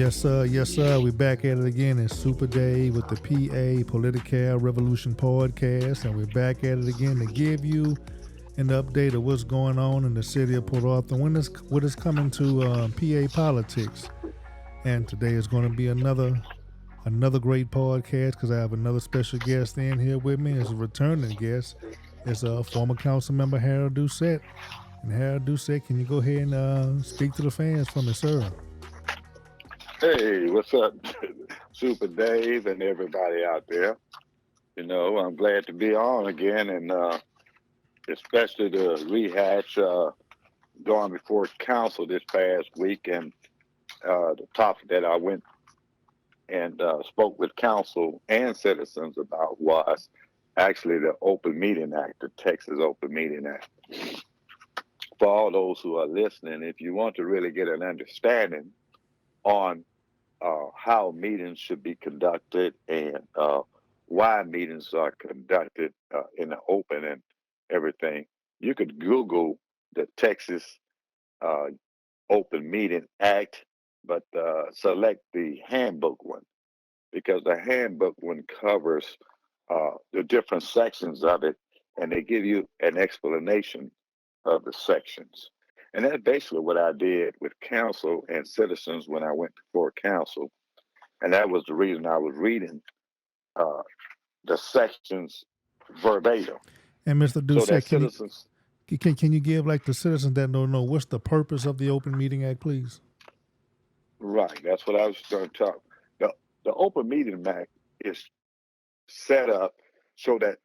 Yes, sir. Yes, sir. We're back at it again. It's Super Day with the PA Political Revolution podcast, and we're back at it again to give you an update of what's going on in the city of Port Arthur, what is coming to PA politics. And today is going to be another great podcast because I have another special guest in here with me. As a returning guest, is former council member Harold Doucet. And Harold Doucet, can you go ahead and speak to the fans for me, sir? Hey, what's up, Super Dave and everybody out there? I'm glad to be on again, and especially to rehash going before council this past week. And the topic that I went and spoke with council and citizens about was actually the Open Meeting Act, the Texas Open Meeting Act. For all those who are listening, if you want to really get an understanding on how meetings should be conducted and why meetings are conducted in the open and everything, you could Google the Texas uh, Open Meeting Act, but select the handbook one because the handbook one covers the different sections of it, and they give you an explanation of the sections. And that's basically what I did with council and citizens when I went before council. And that was the reason I was reading uh, the sections verbatim And Mr. so that Doucet, citizens, can you give like the citizens that don't know what's the purpose of the Open Meeting Act, please? right, that's what I was going to talk. The, the Open Meeting Act is set up so that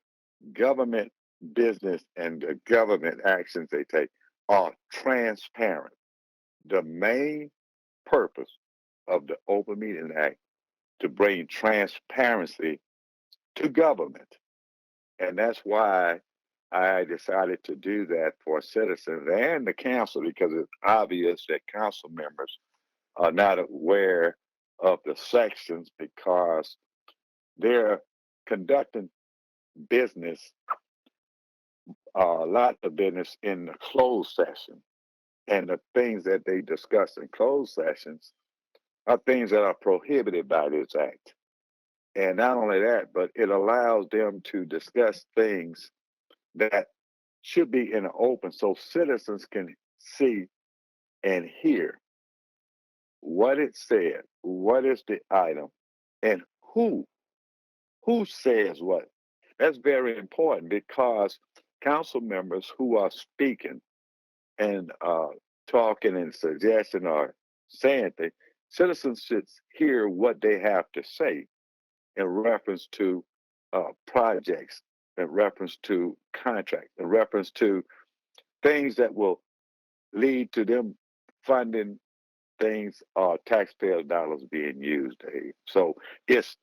government business and the government actions they take are transparent. The main purpose of the Open Meeting Act to bring transparency to government. And that's why I decided to do that for citizens and the council because it's obvious that council members are not aware of the sections because they're conducting business, a lot of business in the closed session. And the things that they discuss in closed sessions are things that are prohibited by this act. And not only that, but it allows them to discuss things that should be in the open so citizens can see and hear what it said, what is the item, and who says what. That's very important because council members who are speaking and talking and suggesting or saying things, citizens should hear what they have to say in reference to projects, in reference to contracts, in reference to things that will lead to them funding things or taxpayers' dollars being used. Dave. So it's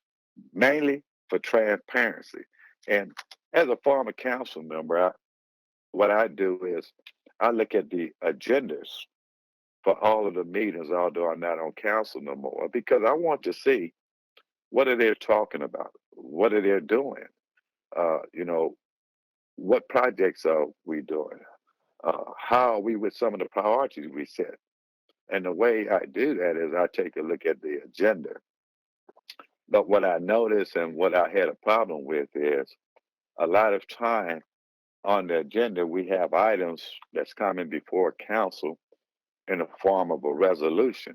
mainly for transparency. And as a former council member, what I do is I look at the agendas for all of the meetings, although I'm not on council no more, because I want to see what are they talking about, what are they doing, uh, you know, what projects are we doing, how are we with some of the priorities we set. And the way I do that is I take a look at the agenda. But what I noticed and what I had a problem with is a lot of time on the agenda, we have items that's coming before council in the form of a resolution.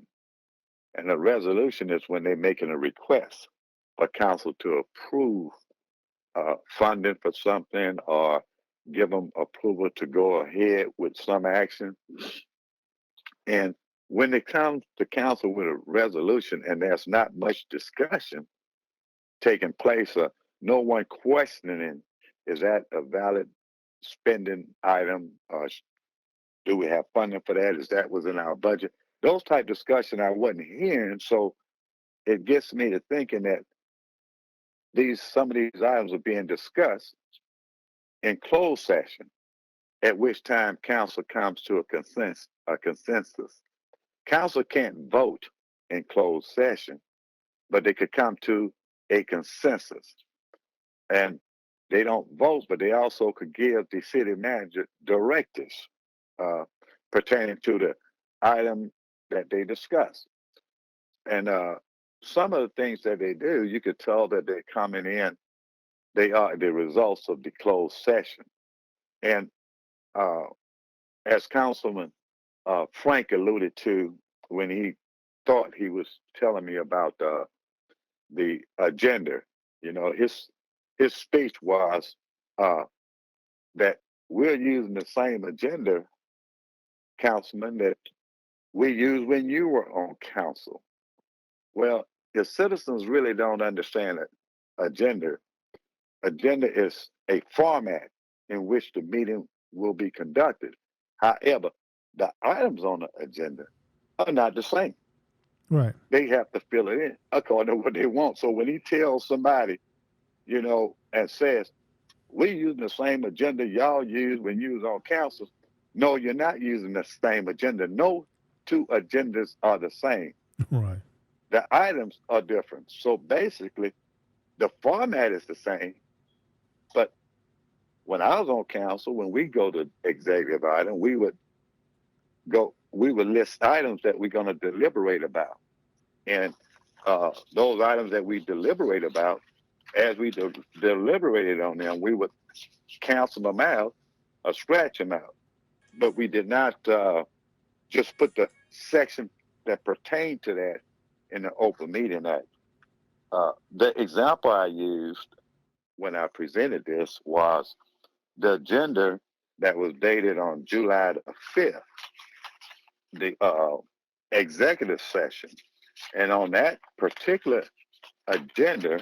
And a resolution is when they're making a request for council to approve funding for something or give them approval to go ahead with some action. And when it comes to council with a resolution and there's not much discussion taking place, no one questioning is that a valid spending item? Do we have funding for that? Is that within our budget? Those type discussion I wasn't hearing, so it gets me to thinking that these some of these items are being discussed in closed session, at which time council comes to a consensus. Council can't vote in closed session, but they could come to a consensus. And they don't vote, but they also could give the city manager directives uh, pertaining to the item that they discuss. And some of the things that they do, you could tell that they're coming in. They are the results of the closed session. And uh, as Councilman Frank alluded to when he thought he was telling me about the agenda, his speech was uh, that we're using the same agenda, Councilman, that we used when you were on council. Well, if citizens really don't understand it, agenda, agenda is a format in which the meeting will be conducted. However, the items on the agenda are not the same. Right. They have to fill it in according to what they want. So when he tells somebody, and says, we using the same agenda y'all used when you was on council, no, you're not using the same agenda. No two agendas are the same. Right. The items are different. So basically, the format is the same, but when I was on council, when we go to executive item, we would list items that we're going to deliberate about. And those items that we deliberate about, as we deliberated on them, we would cancel them out or scratch them out. But we did not just put the section that pertained to that in the Open Meeting Act. The example I used when I presented this was the agenda that was dated on July the 5th, the executive session. And on that particular agenda,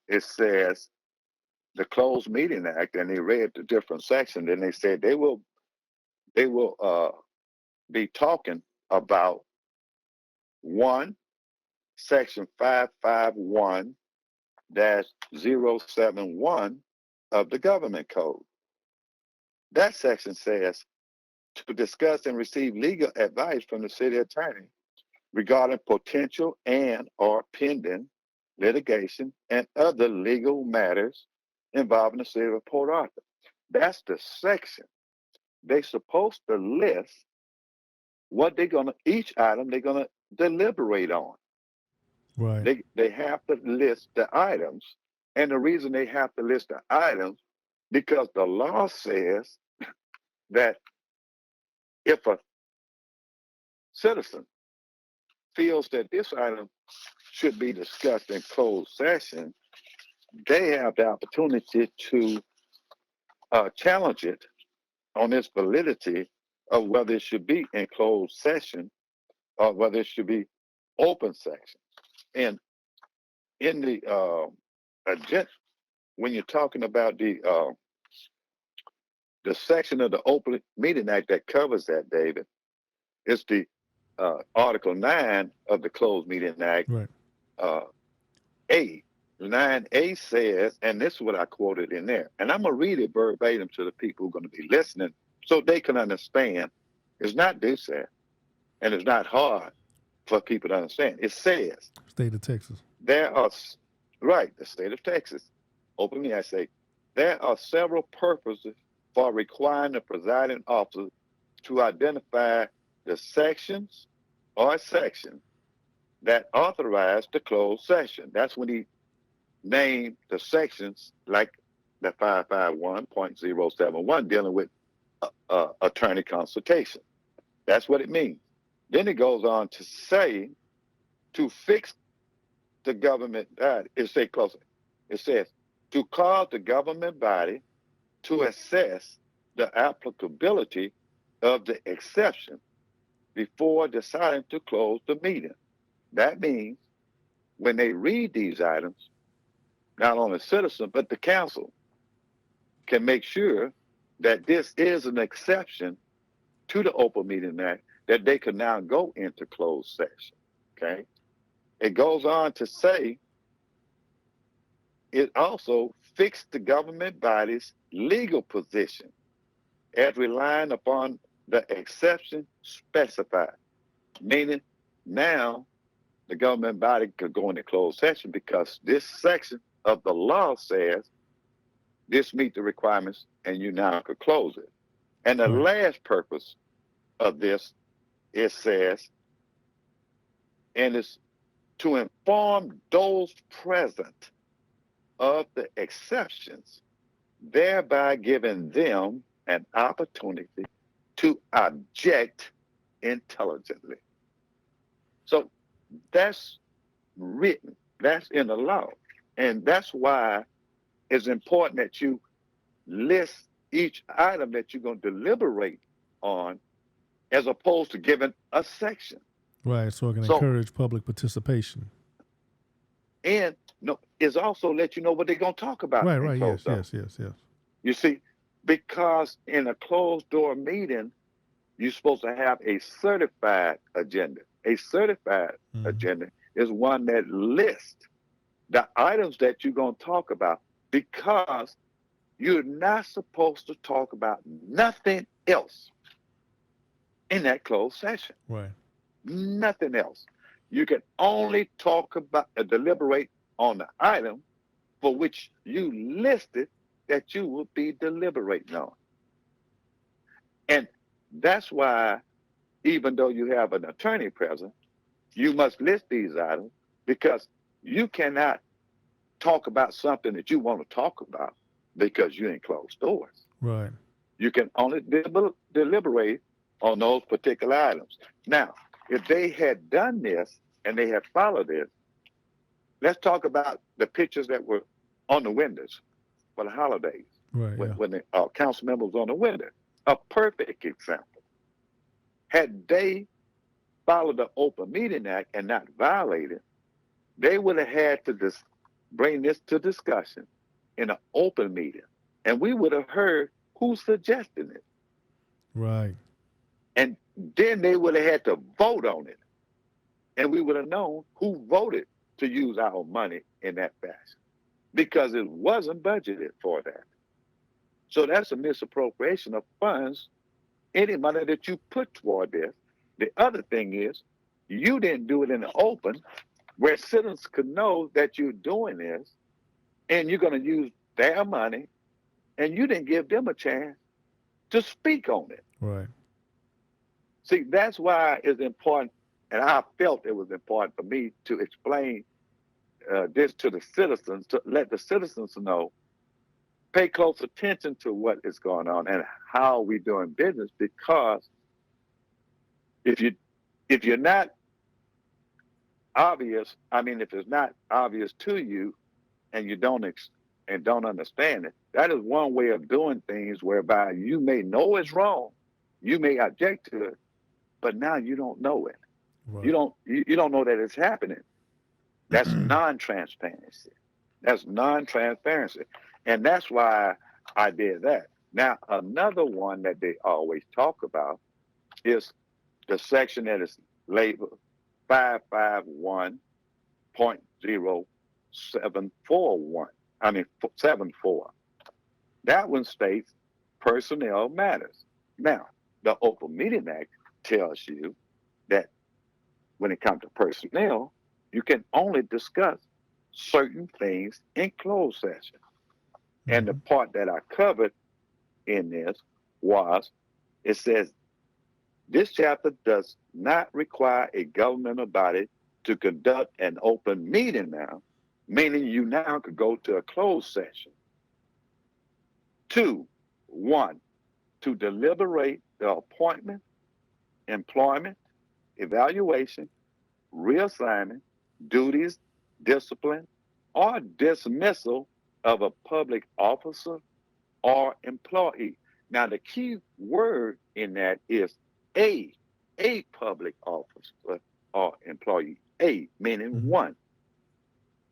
it says the Closed Meeting Act, and they read the different sections, and they said they will be talking about one, section 551-071 of the government code. That section says to discuss and receive legal advice from the city attorney regarding potential and or pending litigation and other legal matters involving the city of Port Arthur. That's the section. They're supposed to list what each item they're gonna deliberate on. Right. They have to list the items. And the reason they have to list the items, because the law says that if a citizen feels that this item should be discussed in closed session, they have the opportunity to challenge it on its validity of whether it should be in closed session or whether it should be open session. And in the agenda, when you're talking about the section of the Open Meeting Act that covers that, David, it's the Article 9 of the Closed Meeting Act, Right. A. 9A says, and this is what I quoted in there, and I'm going to read it verbatim to the people who are going to be listening so they can understand. It's not Doucet, and it's not hard for people to understand. It says, State of Texas. there are, right, the state of Texas, openly I say, there are several purposes for requiring the presiding officer to identify the sections or section that authorize the closed session. That's when he named the sections like the 551.071 dealing with attorney consultation. That's what it means. Then it goes on to say to fix the government body. It says closer. It says to cause the government body to assess the applicability of the exception before deciding to close the meeting. That means when they read these items, not only citizens, but the council can make sure that this is an exception to the Open Meeting Act, that they can now go into closed session. Okay. It goes on to say it also fixed the government body's legal position as relying upon the exception specified, meaning now the government body could go into closed session because this section of the law says this meet the requirements and you now could close it. And the Right. last purpose of this, it says, and it's to inform those present of the exceptions, thereby giving them an opportunity to object intelligently. So that's written, that's in the law. And that's why it's important that you list each item that you're going to deliberate on as opposed to giving a section. Right. So it can So, encourage public participation. and no, it's also let you know what they're going to talk about Right. in Right. closed Yes. door. Yes. Yes. Yes. You see, because in a closed door meeting, you're supposed to have a certified agenda. A certified agenda is one that lists the items that you're going to talk about because you're not supposed to talk about nothing else in that closed session. Right. Nothing else. You can only talk about, deliberate on the item for which you listed that you will be deliberating on. And that's why, even though you have an attorney present, you must list these items because you cannot talk about something that you want to talk about because you're in closed doors. Right. You can only deliberate on those particular items. Now, if they had done this and they had followed this, let's talk about the pictures that were on the windows for the holidays. Right. Yeah. When the council members on the window. A perfect example. Had they followed the Open Meeting Act and not violated, they would have had to bring this to discussion in an open meeting. And we would have heard who suggested it. Right. And then they would have had to vote on it. And we would have known who voted to use our money in that fashion because it wasn't budgeted for that. So that's a misappropriation of funds, any money that you put toward this. The other thing is, you didn't do it in the open where citizens could know that you're doing this and you're going to use their money, and you didn't give them a chance to speak on it. Right. See, that's why it's important, and I felt it was important for me to explain this to the citizens, to let the citizens know, pay close attention to what is going on and how we're doing business, because if you're not obvious, if it's not obvious to you and you don't understand it, that is one way of doing things whereby you may know it's wrong, you may object to it, but now you don't know it. Right. You don't know that it's happening. That's non-transparency. That's non-transparency. And that's why I did that. Now, another one that they always talk about is the section that is labeled 551.0741. That one states personnel matters. Now, the Open Meeting Act tells you that when it comes to personnel, you can only discuss certain things in closed session. And the part that I covered in this was, it says, this chapter does not require a governmental body to conduct an open meeting now, meaning you now could go to a closed session. 2, 1, to deliberate the appointment, employment, evaluation, reassignment, duties, discipline, or dismissal of a public officer or employee. Now, the key word in that is a public officer or employee, meaning one.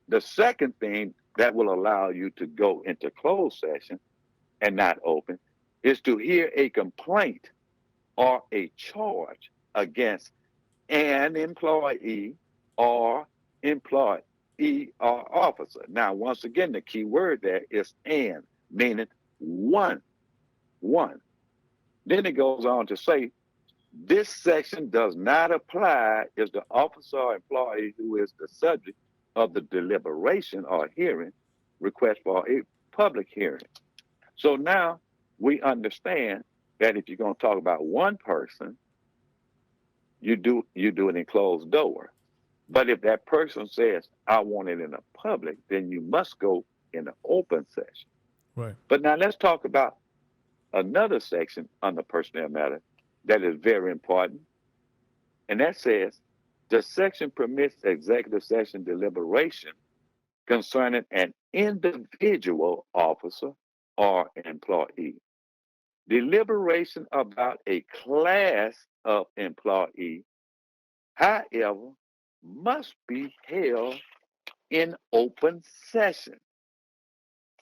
The second thing that will allow you to go into closed session and not open is to hear a complaint or a charge against an employee or employee or officer. Now, once again, the key word there is "and," meaning one. Then it goes on to say, this section does not apply if the officer or employee who is the subject of the deliberation or hearing request for a public hearing. So now we understand that if you're going to talk about one person, you do it in closed door. But if that person says, I want it in a public, then you must go in an open session. Right. But now let's talk about another section under personnel matter that is very important. And that says the section permits executive session deliberation concerning an individual officer or employee. Deliberation about a class of employee, however, must be held in open session.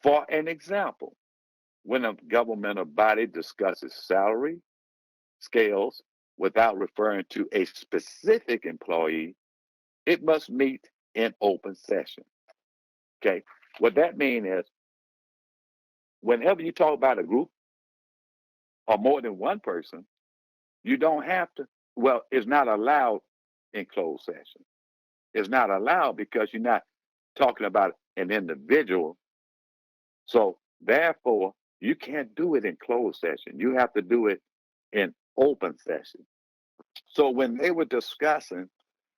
For an example, when a governmental body discusses salary scales without referring to a specific employee, it must meet in open session. Okay. What that means is whenever you talk about a group or more than one person, you don't have to, well, it's not allowed in closed session. It's not allowed because you're not talking about an individual. So therefore, you can't do it in closed session. You have to do it in open session. So when they were discussing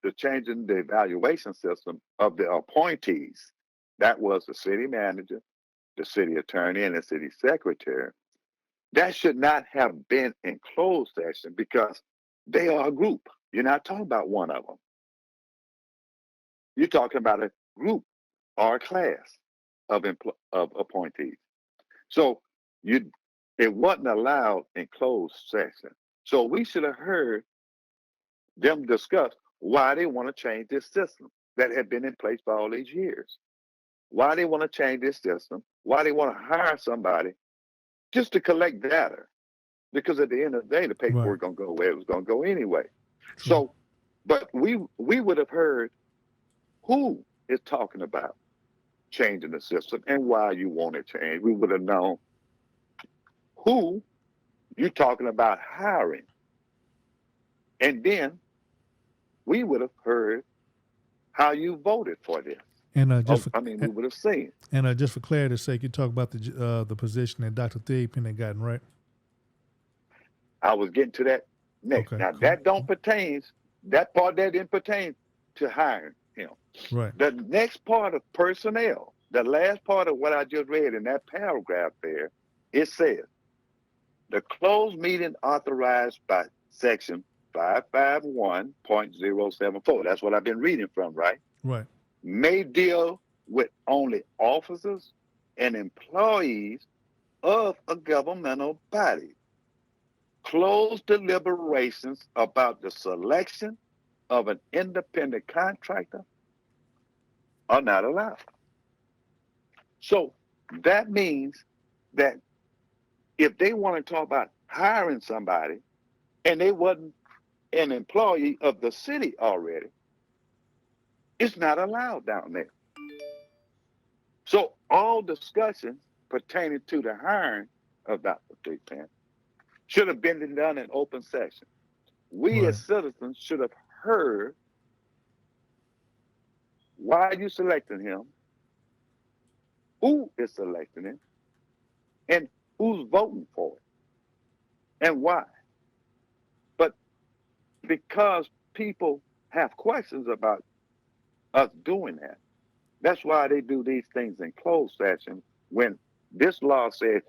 the changing the evaluation system of the appointees, that was the city manager, the city attorney, and the city secretary, that should not have been in closed session because they are a group. You're not talking about one of them. You're talking about a group or a class of appointees. So you it wasn't allowed in closed session. So we should have heard them discuss why they want to change this system that had been in place for all these years. Why they want to change this system, why they want to hire somebody just to collect data. Because at the end of the day, the Right. paperwork gonna go where it was gonna go anyway. True. So, but we would have heard who is talking about changing the system and why you want it changed. We would have known who you're talking about hiring. And then we would have heard how you voted for this. And Oh, I mean, we would have seen. just for clarity's sake, you talk about the position that Dr. Thigpen had gotten, right? I was getting to that next. Okay. Now Cool. that don't pertains, that part that didn't pertain to hiring him. Right. The next part of personnel, the last part of what I just read in that paragraph there, it says the closed meeting authorized by section 551.074. That's what I've been reading from, right? Right. May deal with only officers and employees of a governmental body. Closed deliberations about the selection of an independent contractor are not allowed. So that means that if they want to talk about hiring somebody and they wasn't an employee of the city already, it's not allowed down there. So all discussions pertaining to the hiring of Dr. Thigpen should have been done in open session. We Right. as citizens should have heard why you selecting him, who is selecting him, and who's voting for it, and why. But because people have questions about us doing that, that's why they do these things in closed session when this law says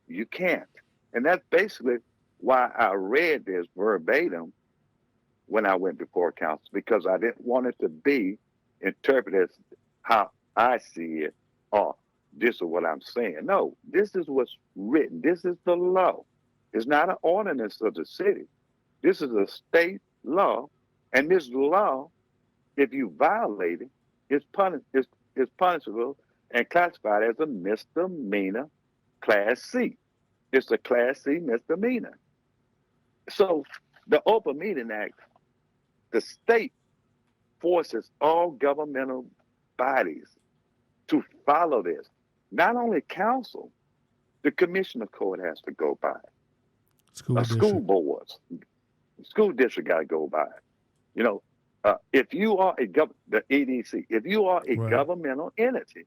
you can't. And that's basically why I read this verbatim when I went before council, because I didn't want it to be interpreted as how I see it or this is what I'm saying. No, this is what's written. This is the law. It's not an ordinance of the city. This is a state law. And this law, if you violate it, is punishable and classified as a misdemeanor class C. It's a class C misdemeanor. So the Open Meeting Act, the state forces all governmental bodies to follow this. Not only council, the commissioner court has to go by it. School School district. boards, school district got to go by it. You know, if you are the EDC, if you are a Right. governmental entity,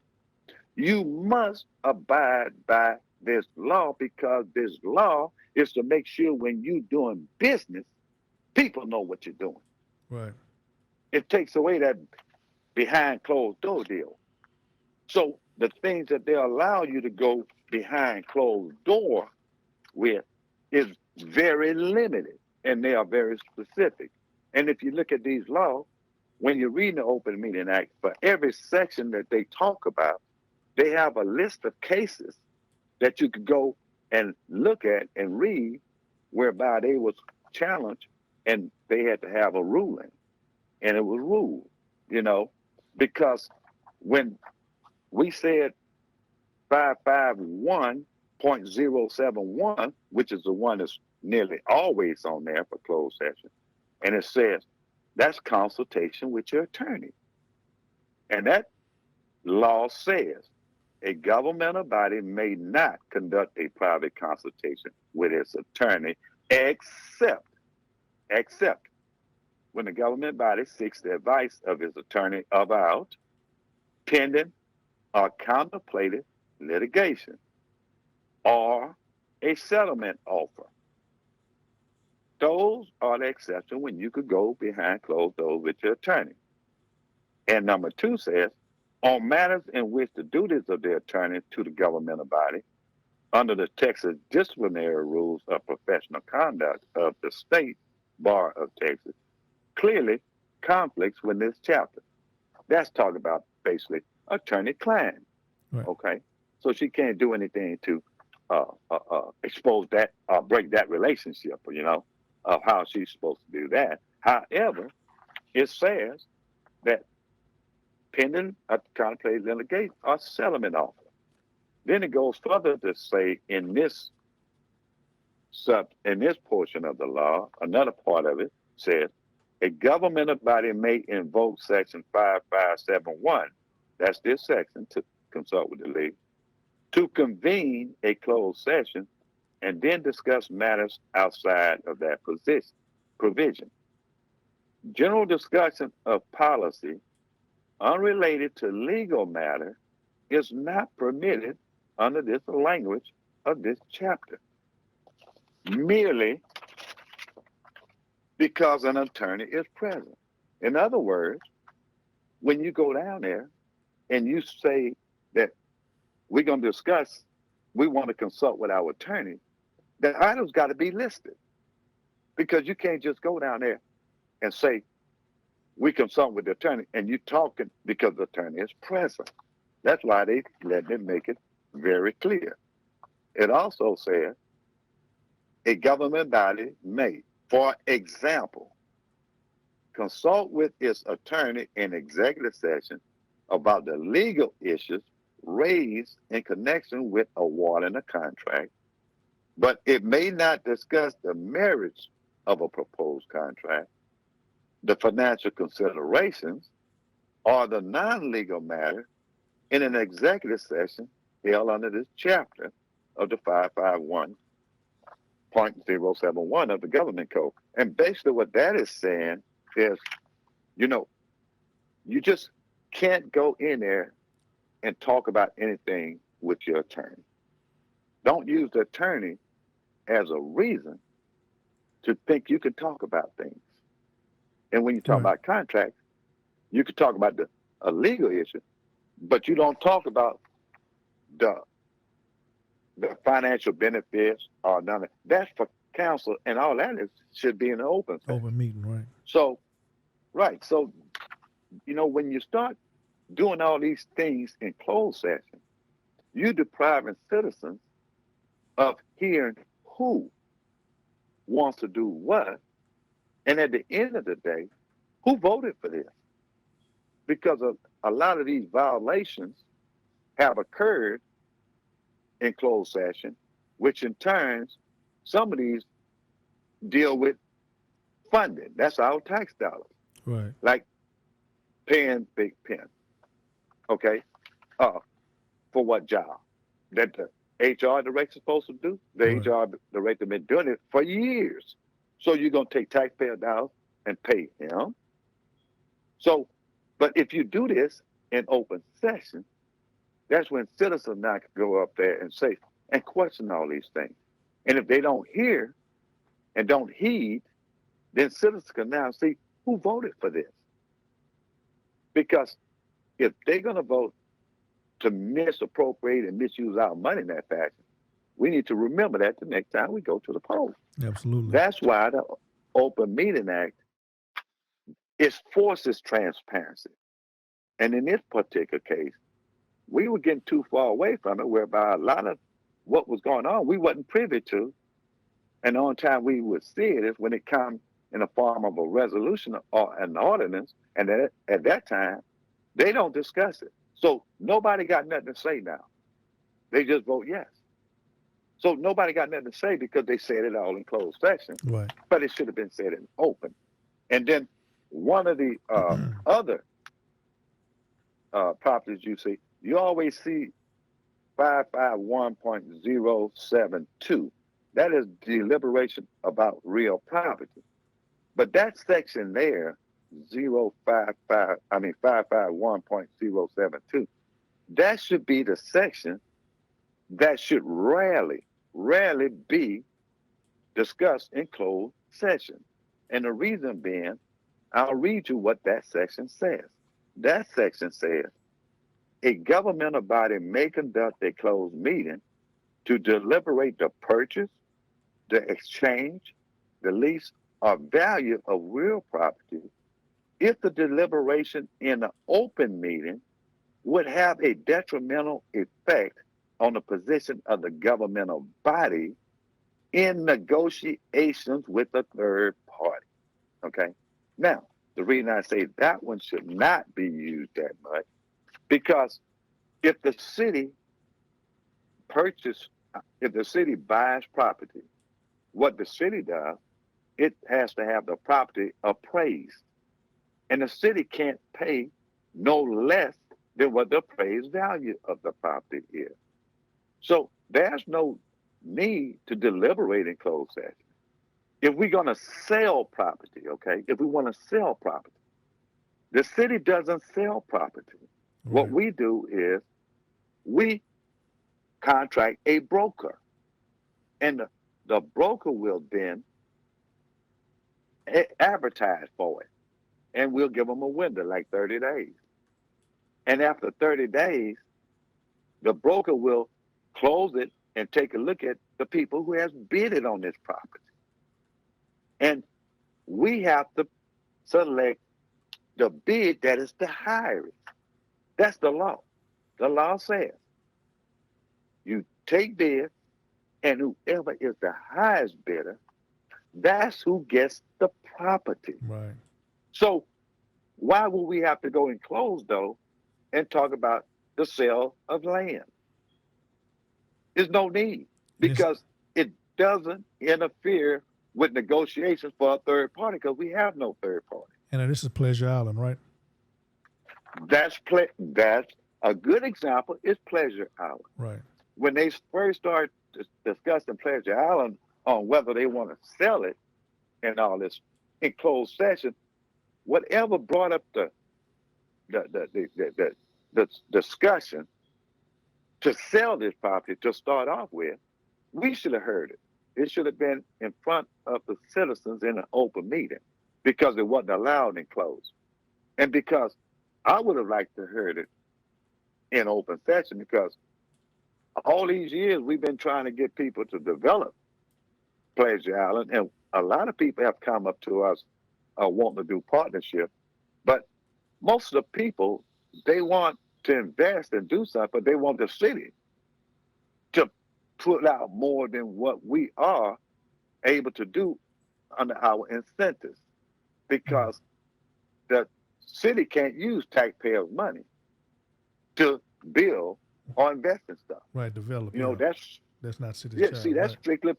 you must abide by this law because this law is to make sure when you're doing business, people know what you're doing. Right. It takes away that behind closed door deal. So the things that they allow you to go behind closed door with is very limited, and they are very specific. And if you look at these laws, when you read the Open Meeting Act, for every section that they talk about, they have a list of cases that you could go and look at and read whereby they was challenged and they had to have a ruling. And it was ruled, you know, because when we said 551.071, which is the one that's nearly always on there for closed session, and it says that's consultation with your attorney. And that law says a governmental body may not conduct a private consultation with its attorney except when the government body seeks the advice of its attorney about pending or contemplated litigation or a settlement offer. Those are the exceptions when you could go behind closed doors with your attorney. And number 2 says, on matters in which the duties of the attorney to the governmental body under the Texas disciplinary rules of professional conduct of the state bar of Texas clearly conflicts with this chapter. That's talking about basically attorney-client. Right. Okay, so she can't do anything to expose that or break that relationship, you know, of how she's supposed to do that. However, it says that pending a contemplated litigation or settlement offer. Then it goes further to say in this portion of the law, another part of it says a governmental body may invoke section 5571, that's this section, to consult with the league, to convene a closed session and then discuss matters outside of that provision. General discussion of policy unrelated to legal matter is not permitted under this language of this chapter, merely because an attorney is present. In other words, when you go down there and you say that we're going to discuss, we want to consult with our attorney, the items got to be listed, because you can't just go down there and say, we consult with the attorney, and you talking because the attorney is present. That's why they let them make it very clear. It also says a government body may, for example, consult with its attorney in executive session about the legal issues raised in connection with awarding a contract, but it may not discuss the merits of a proposed contract, the financial considerations, or the non-legal matter in an executive session held under this chapter of the 551.071 of the government code. And basically what that is saying is, you know, you just can't go in there and talk about anything with your attorney. Don't use the attorney as a reason to think you can talk about things. And when you talk about contracts, you can talk about a legal issue, but you don't talk about the financial benefits or none of that's for counsel, and all that should be in an open session. Open meeting, right? So, right. So, you know, when you start doing all these things in closed session, you're depriving citizens of hearing who wants to do what, and at the end of the day, who voted for this? Because a lot of these violations have occurred in closed session, which in turn, some of these deal with funding. That's our tax dollars. Right. Like paying Thigpen, okay? For what job? That the HR director's supposed to do? The Right. HR director been doing it for years. So you're going to take taxpayer dollars and pay him? So, but if you do this in open session, that's when citizens now can go up there and say, and question all these things. And if they don't hear and don't heed, then citizens can now see who voted for this. Because if they're going to vote to misappropriate and misuse our money in that fashion, we need to remember that the next time we go to the polls. Absolutely. That's why the Open Meeting Act forces transparency. And in this particular case, we were getting too far away from it, whereby a lot of what was going on we wasn't privy to. And the only time we would see it is when it comes in the form of a resolution or an ordinance. And at that time, they don't discuss it. So nobody got nothing to say now. They just vote yes. So nobody got nothing to say because they said it all in closed session. Right. But it should have been said in open. And then one of the other properties you see, you always see 551.072. That is deliberation about real property. But that section there, 551.072, that should be the section that should rarely be discussed in closed session. And the reason being, I'll read you what that section says. That section says, a governmental body may conduct a closed meeting to deliberate the purchase, the exchange, the lease, or value of real property if the deliberation in an open meeting would have a detrimental effect on the position of the governmental body in negotiations with a third party. Okay? Now, the reason I say that one should not be used that much, because if the city buys property, what the city does, it has to have the property appraised. And the city can't pay no less than what the appraised value of the property is. So there's no need to deliberate in closed session. If we're going to sell property, okay, if we want to sell property, the city doesn't sell property. Right. What we do is we contract a broker, and the broker will then advertise for it, and we'll give them a window like 30 days. And after 30 days, the broker will close it and take a look at the people who has bidded on this property. And we have to select the bid that is the highest. That's the law. The law says you take bids, and whoever is the highest bidder, that's who gets the property. Right. So why would we have to go and close, though, and talk about the sale of land? There's no need, because it doesn't interfere with negotiations for a third party, because we have no third party. And this is Pleasure Island, right? That's a good example is Pleasure Island. Right. When they first started discussing Pleasure Island on whether they want to sell it and all this in closed session, whatever brought up the discussion to sell this property to start off with, we should have heard it. It should have been in front of the citizens in an open meeting, because it wasn't allowed in closed. And because I would have liked to heard it in open session, because all these years we've been trying to get people to develop Pleasure Island, and a lot of people have come up to us wanting to do partnership. But most of the people, they want to invest and do something, but they want the city to put out more than what we are able to do under our incentives, because the city can't use taxpayers' money to build or invest in stuff. Right, develop. You know, that's not city. Yeah, see, that's strictly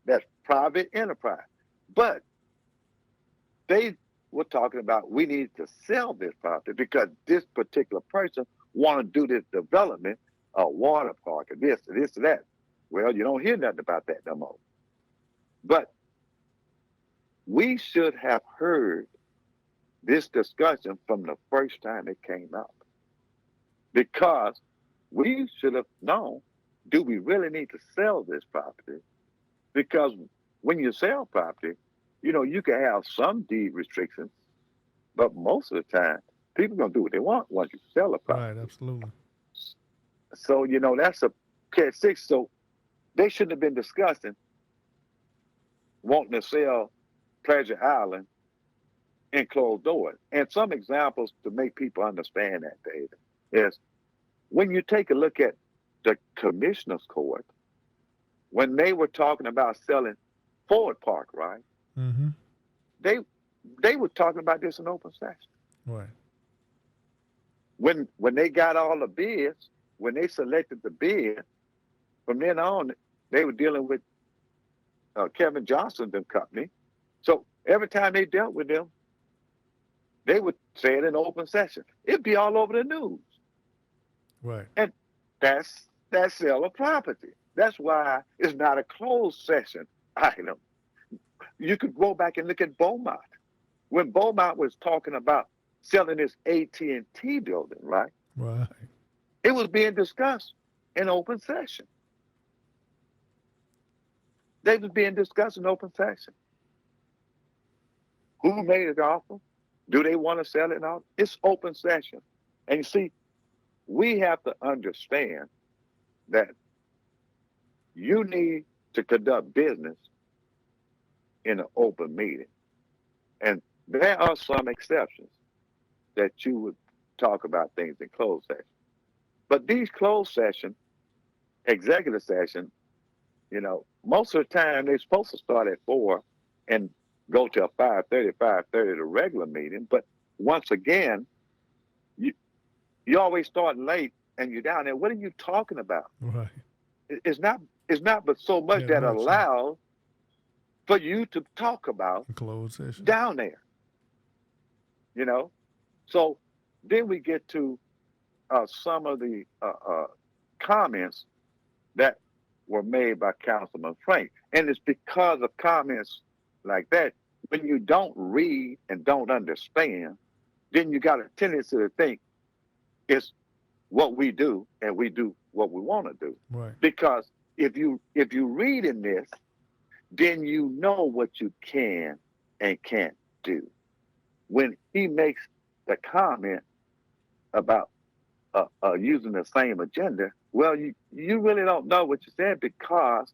that's private enterprise. But they were talking about we need to sell this property because this particular person want to do this development, a water park, or this, or that. Well, you don't hear nothing about that no more. But we should have heard this discussion from the first time it came up, because we should have known, do we really need to sell this property? Because when you sell property, you know, you can have some deed restrictions, but most of the time People gonna do what they want once you sell a Right, property. absolutely. So that's a catch six. So they shouldn't have been discussing wanting to sell Pleasure Island in closed doors. And some examples to make people understand that, David, is when you take a look at the commissioner's court, when they were talking about selling Ford Park, right? Mm-hmm. They they were talking about this in open session. Right. When they got all the bids, when they selected the bid, from then on, they were dealing with Kevin Johnson and company. So every time they dealt with them, they would say it in open session. It'd be all over the news. Right. And that's sale of property. That's why it's not a closed session item. You could go back and look at Beaumont. When Beaumont was talking about selling this AT&T building, right? Right. It was being discussed in open session. They was being discussed in open session. Who made the offer? Do they want to sell it now? It's open session. And you see, we have to understand that you need to conduct business in an open meeting. And there are some exceptions that you would talk about things in closed session. But these closed session, executive session, most of the time they're supposed to start at 4 and go till 5:30, the regular meeting. But once again, you you always start late and you're down there. What are you talking about? Right. It's not but so much That that much, yeah. allows for you to talk about Closed session. down there, you know. So then we get to some of the comments that were made by Councilman Frank. And it's because of comments like that, when you don't read and don't understand, then you got a tendency to think it's what we do and we do what we want to do. Right. Because if you read in this, then you know what you can and can't do. When he makes the comment about using the same agenda, well, you really don't know what you said because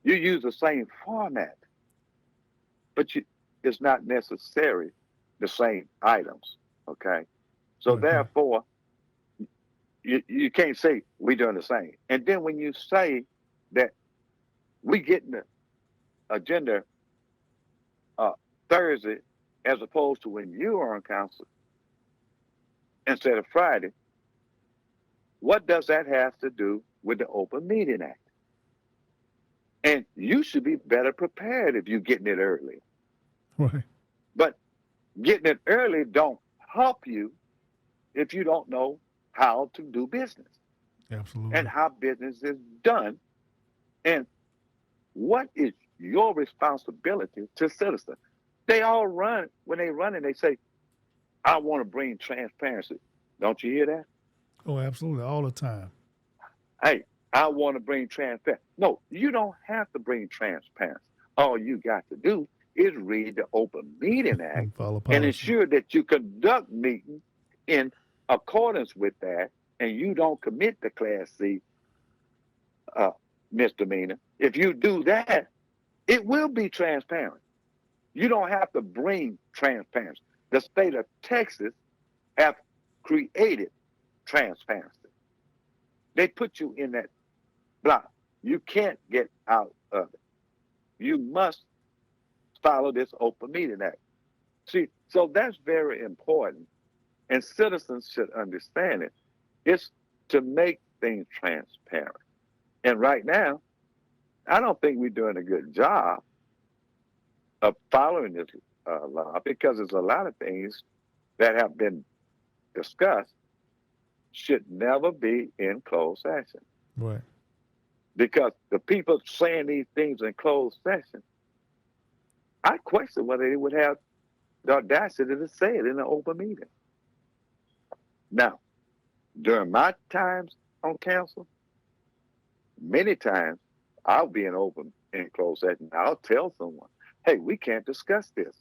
you use the same format, but it's not necessary the same items. Okay, so Okay. therefore you can't say we're doing the same. And then when you say that we get in the agenda Thursday as opposed to when you are on council instead of Friday, what does that have to do with the Open Meeting Act? And you should be better prepared if you're getting it early. Right. But getting it early don't help you if you don't know how to do business Absolutely. and how business is done and what is your responsibility to citizens. They all run, when they run and they say, I want to bring transparency. Don't you hear that? Oh, absolutely. All the time. Hey, I want to bring transparency. No, you don't have to bring transparency. All you got to do is read the Open Meeting Act And follow and policy. ensure that you conduct meetings in accordance with that and you don't commit the Class C misdemeanor. If you do that, it will be transparent. You don't have to bring transparency. The state of Texas have created transparency. They put you in that block. You can't get out of it. You must follow this Open Meeting Act. See, so that's very important. And citizens should understand it. It's to make things transparent. And right now, I don't think we're doing a good job of following this law because there's a lot of things that have been discussed should never be in closed session. Right. Because the people saying these things in closed session, I question whether they would have the audacity to say it in an open meeting. Now, during my times on council, many times I'll be in closed session. I'll tell someone, hey, we can't discuss this.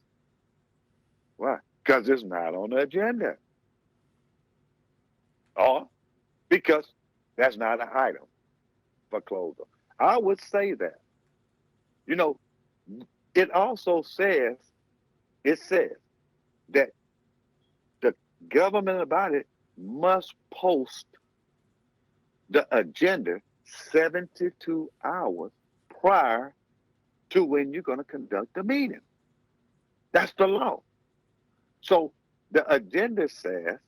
Why? Because it's not on the agenda. or because that's not an item for closure. I would say that, you know, it also says, it says that the government body must post the agenda 72 hours prior to when you're going to conduct the meeting. That's the law. So the agenda says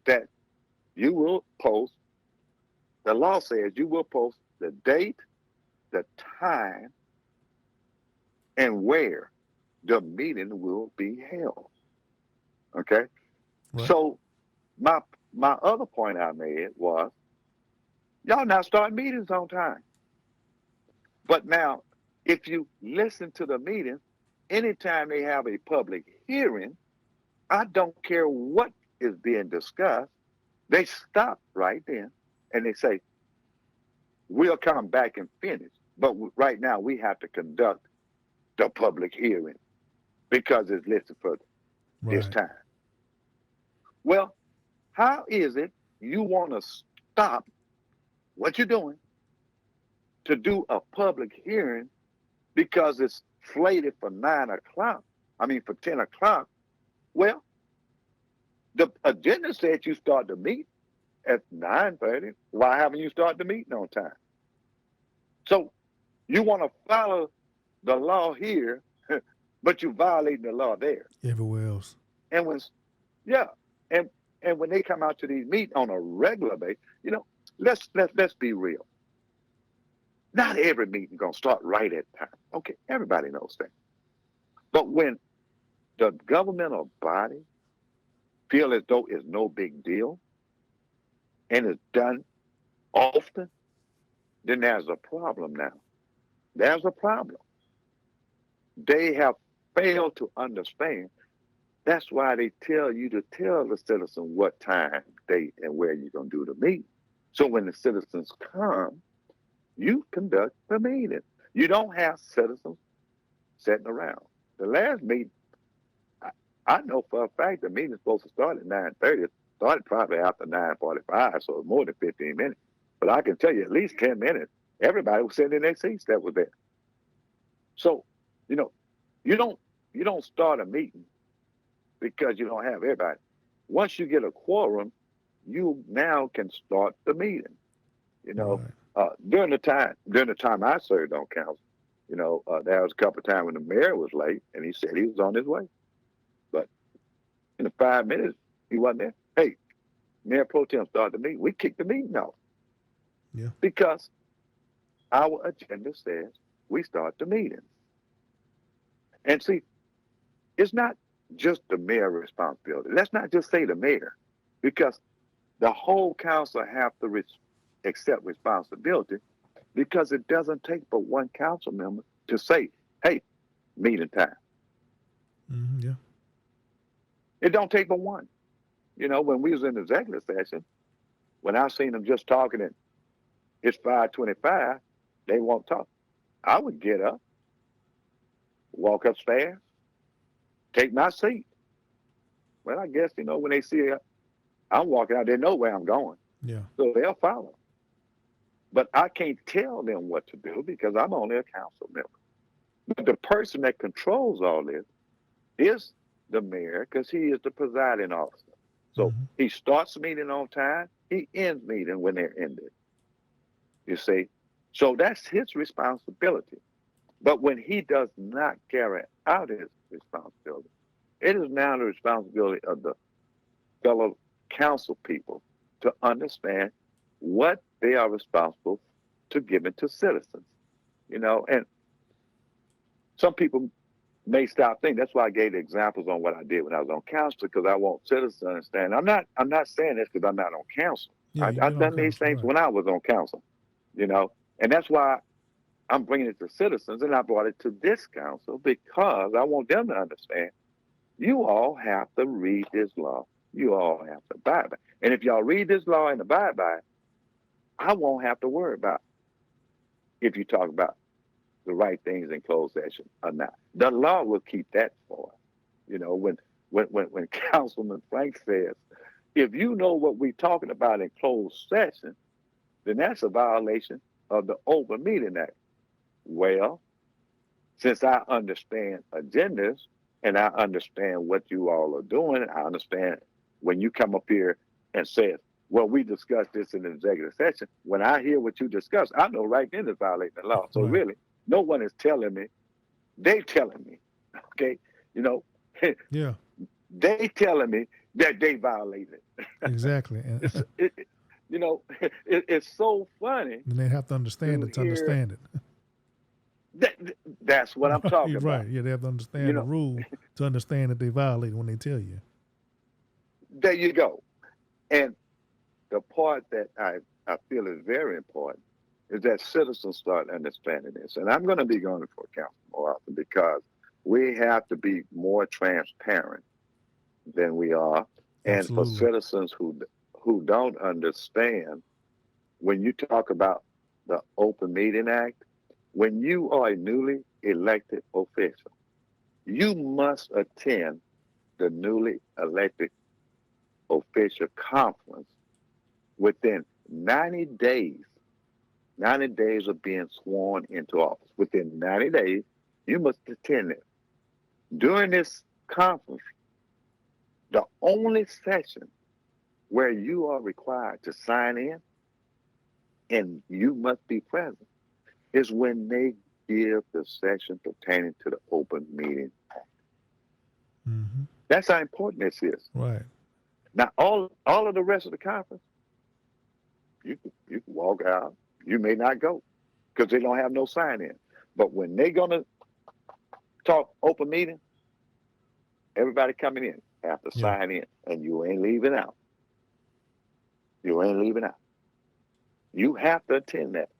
that you will post, the law says you will post the date, the time, and where the meeting will be held. Okay? Right. So my my other point I made was y'all not start meetings on time. But now, if you listen to the meeting, anytime they have a public hearing, I don't care what is being discussed, they stop right then and they say, we'll come back and finish. But right now, we have to conduct the public hearing because it's listed for this Right. time. Well, how is it you want to stop what you're doing to do a public hearing because it's slated for 9 o'clock? I mean, for 10 o'clock. Well, the agenda said you start the meet at 9:30. Why haven't you started the meeting on time? So you want to follow the law here, but you violating the law there. Everywhere else. And when, yeah, and and when they come out to these meetings on a regular basis, let's be real. Not every meeting gonna start right at time. Okay, everybody knows that. But when the governmental body feel as though it's no big deal and it's done often, then there's a problem now. There's a problem. They have failed to understand. That's why they tell you to tell the citizen what time, date, and where you're going to do the meeting. So when the citizens come, you conduct the meeting. You don't have citizens sitting around. The last meeting, I, I know for a fact the meeting is supposed to start at 9:30. It started probably after 9:45, so it's more than 15 minutes. But I can tell you at least 10 minutes, everybody was sitting in their seats that was there. So, you know, you don't you don't start a meeting because you don't have everybody. Once you get a quorum, you now can start the meeting. You know, Right. during the time I served on council, there was a couple of times when the mayor was late and he said he was on his way, but in the 5 minutes he wasn't there. Hey, Mayor Pro Tem started the meeting. We kicked the meeting off Yeah. because our agenda says we start the meeting. And see, it's not just the mayor's responsibility. Let's not just say the mayor, because the whole council have to accept responsibility because it doesn't take but one council member to say, hey, meeting time. Yeah. It don't take but one. When we was in the executive session, when I seen them just talking and it's 5:25, they won't talk. I would get up, walk upstairs, take my seat. Well, I guess, when they see I'm walking out, they know where I'm going. Yeah. So they'll follow. But I can't tell them what to do because I'm only a council member. But the person that controls all this is the mayor because he is the presiding officer. So Mm-hmm. he starts meeting on time, he ends meeting when they're ended. You see? So that's his responsibility. But when he does not carry out his responsibility, it is now the responsibility of the fellow council people to understand what they are responsible to giving to citizens. And some people may stop thinking. That's why I gave the examples on what I did when I was on council, because I want citizens to understand. I'm not saying this because I'm not on council. Yeah. You're I've on done these council. things Right. when I was on council, and that's why I'm bringing it to citizens, and I brought it to this council because I want them to understand. You all have to read this law. You all have to abide by it. And if y'all read this law and abide by it, I won't have to worry about if you talk about the right things in closed session or not. The law will keep that for us. When Councilman Frank says, If you know what we're talking about in closed session, then that's a violation of the Open Meeting Act. Well, since I understand agendas and I understand what you all are doing, I understand when you come up here and say, well, we discussed this in the executive session. When I hear what you discuss, I know right then it's violating the law. So Right. really, no one is telling me. They telling me, okay, you know, Yeah. they telling me that they violated. Exactly. And You know, it's so funny then they have to understand to it to hear understand it. that. That's what I'm talking Right. Right. about. Yeah, they have to You understand the know, rule to understand that they violate when they tell you. there you go. And the part that I feel is very important is that citizens start understanding this. And I'm going to be going for council more often because we have to be more transparent than we are. And for Absolutely. citizens who don't understand, when you talk about the Open Meeting Act, when you are a newly elected official, you must attend the newly elected official conference within 90 days, 90 days of being sworn into office. Within 90 days, you must attend it. During this conference, the only session where you are required to sign in and you must be present is when they give the session pertaining to the Open Meeting Act. Mm-hmm. That's how important this is. Right. Now, all of the rest of the conference, you can walk out. You may not go because they don't have no sign in. But when they're gonna talk open meeting, everybody coming in have to Yeah. sign in, and you ain't leaving out. You ain't leaving out. You have to attend that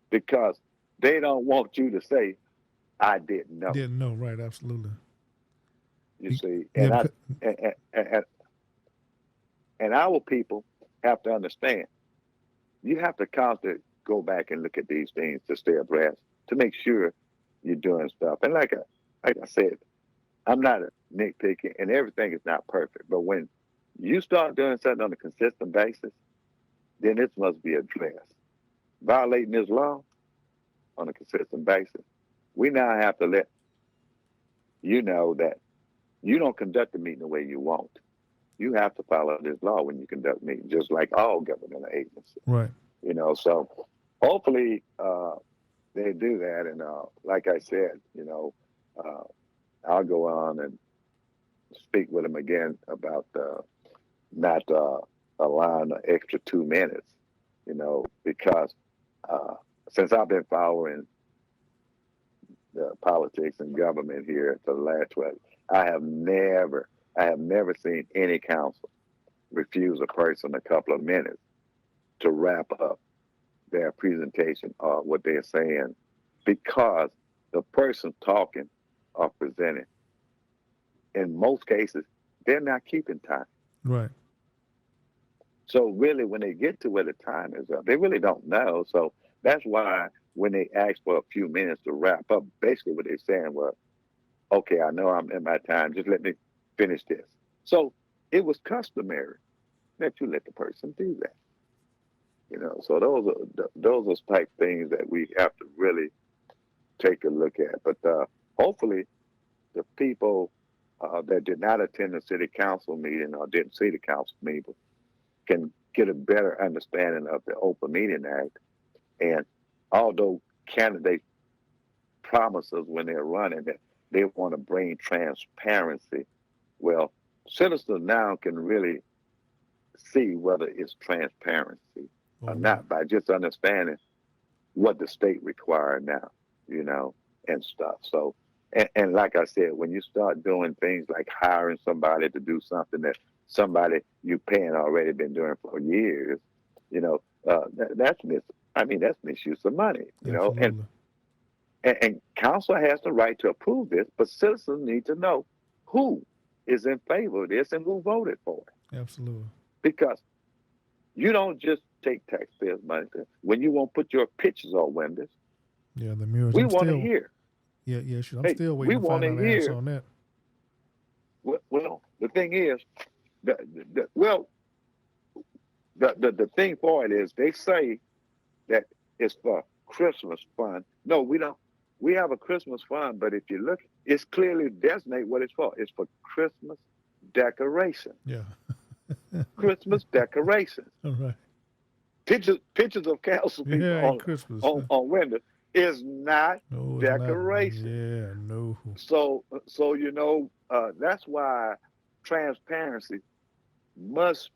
because they don't want you to say, "I didn't know." Didn't know. Right. Absolutely. You see, Yeah. and I Because, and, and, and our people have to understand. You have to constantly go back and look at these things to stay abreast to make sure you're doing stuff. And like I said, I'm not a nitpicky, and everything is not perfect. But when you start doing something on a consistent basis, then this must be addressed. Violating this law on a consistent basis, we now have to let you know that you don't conduct the meeting the way you want. You have to follow this law when you conduct meetings, just like all governmental agencies. right. So hopefully they do that. And like I said, uh, I'll go on and speak with them again about not allowing an extra 2 minutes, because uh, since I've been following the politics and government here for the last 12, I have never seen any council refuse a person a couple of minutes to wrap up their presentation or what they're saying because the person talking or presenting, in most cases, they're not keeping time. Right. So really, when they get to where the time is up, they really don't know. So that's why when they ask for a few minutes to wrap up, basically what they're saying was, okay, I know I'm in my time. Just let me finish this. So it was customary that you let the person do that. So those are type things that we have to really take a look at. But hopefully, the people that did not attend the city council meeting or didn't see the council meeting can get a better understanding of the Open Meeting Act. And although candidates promise us when they're running that they want to bring transparency, well, citizens now can really see whether it's transparency Or or not. not by just understanding what the state requires now, and stuff. So, and like I said, when you start doing things like hiring somebody to do something that somebody you paying already been doing for years, that's that's misuse of money, Absolutely. and council has the right to approve this, but citizens need to know who is in favor of this and who voted for it, Absolutely. because you don't just take taxpayers' money when you won't put your pictures on windows. Yeah. The mirrors. We I'm want to still. hear. Yeah. Yeah. Sure. I'm Hey, still we waiting to want find to out the answer hear. on that. Well, the thing is, well, The thing for it is they say that it's for Christmas fund. No, we don't. We have a Christmas fund, but if you look, it's clearly designate what it's for. It's for Christmas decoration. Yeah. Christmas decorations. All right. Pictures of council people Yeah, and Christmas. on windows is not No, it's not. decoration. Yeah, no. So that's why transparency must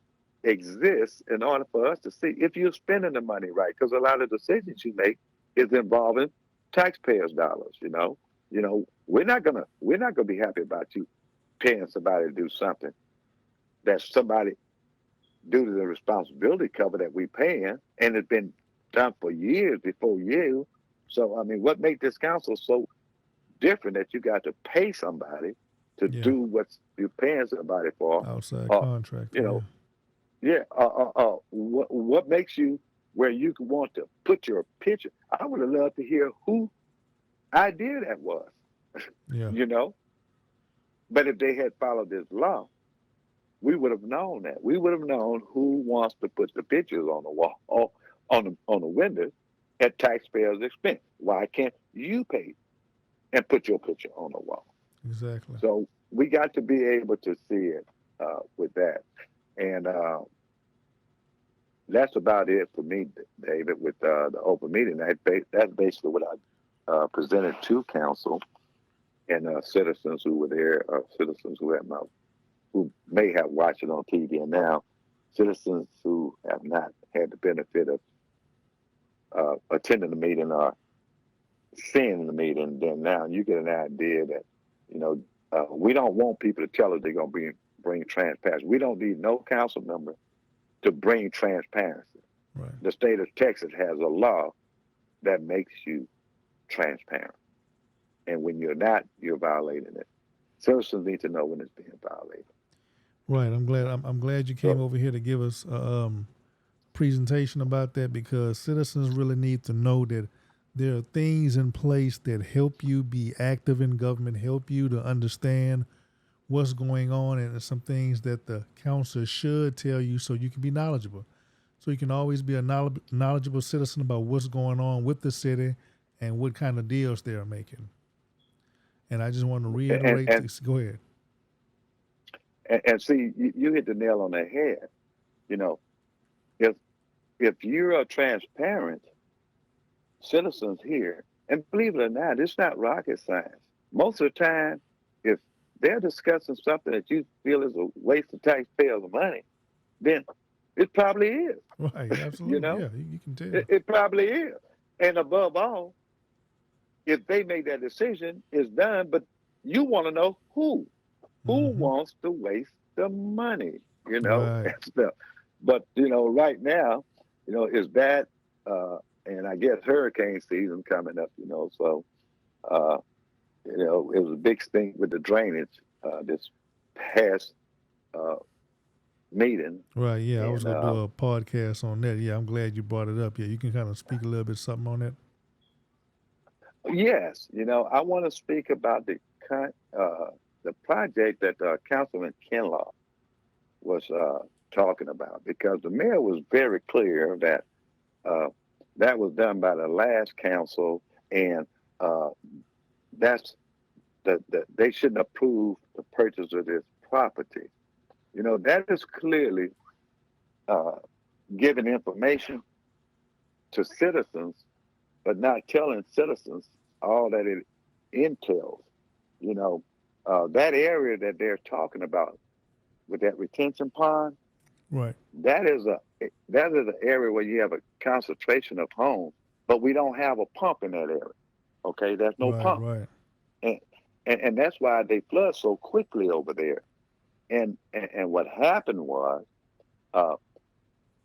exist in order for us to see if you're spending the money right. Because a lot of decisions you make is involving taxpayers' dollars. We're not gonna be happy about you paying somebody to do something that somebody due to the responsibility cover that we paying, and it's been done for years before you. So I mean, what makes this council so different that you got to pay somebody to Yeah. do what you're paying somebody for? Outside Or contract. you know, yeah. What makes you where you could want to put your picture? I would have loved to hear who idea that was. Yeah. You know, but if they had followed this law, we would have known that. We would have known who wants to put the pictures on the wall, or on the windows at taxpayers' expense. Why can't you pay and put your picture on the wall? Exactly. So we got to be able to see it with that, and that's about it for me, David. With the open meeting, that's basically what I presented to council and citizens who were there, citizens who may have watched it on TV, and now citizens who have not had the benefit of attending the meeting or seeing the meeting. Then now you get an idea that we don't want people to tell us they're going to bring transparency. We don't need no council member to bring transparency. Right. The state of Texas has a law that makes you transparent, and when you're not, you're violating it. Citizens need to know when it's being violated. Right. I'm glad you came So, over here to give us a presentation about that, because citizens really need to know that there are things in place that help you be active in government, help you to understand what's going on, and some things that the council should tell you so you can be knowledgeable. So you can always be a knowledgeable citizen about what's going on with the city and what kind of deals they're making. And I just want to and reiterate and this. Go ahead. and see, you hit the nail on the head. You know, if you're a transparent citizens here, and believe it or not, it's not rocket science. Most of the time, if they're discussing something that you feel is a waste of taxpayers' money, then it probably is. Right. You Absolutely. know, Yeah. You can tell. it probably is. And above all, if they make that decision, it's done. But you want to know who Mm-hmm. wants to waste the money, Right. and stuff. But right now, it's that, and I guess hurricane season coming up. So uh, it was a big thing with the drainage this past uh, meeting, Right. Yeah. I was and going to do a podcast on that. Yeah. I'm glad you brought it up. Yeah. You can kind of speak a little bit something on that. yes, I want to speak about the project that Councilman Kinlaw was talking about, because the mayor was very clear that uh, that was done by the last council, and uh, that's they shouldn't approve the purchase of this property. That is clearly uh, giving information to citizens, but not telling citizens all that it entails. You know, that area that they're talking about with that retention pond, Right. that is an area where you have a concentration of homes, but we don't have a pump in that area. Okay, there's no Right. pump, Right. and and that's why they flood so quickly over there. And what happened was uh,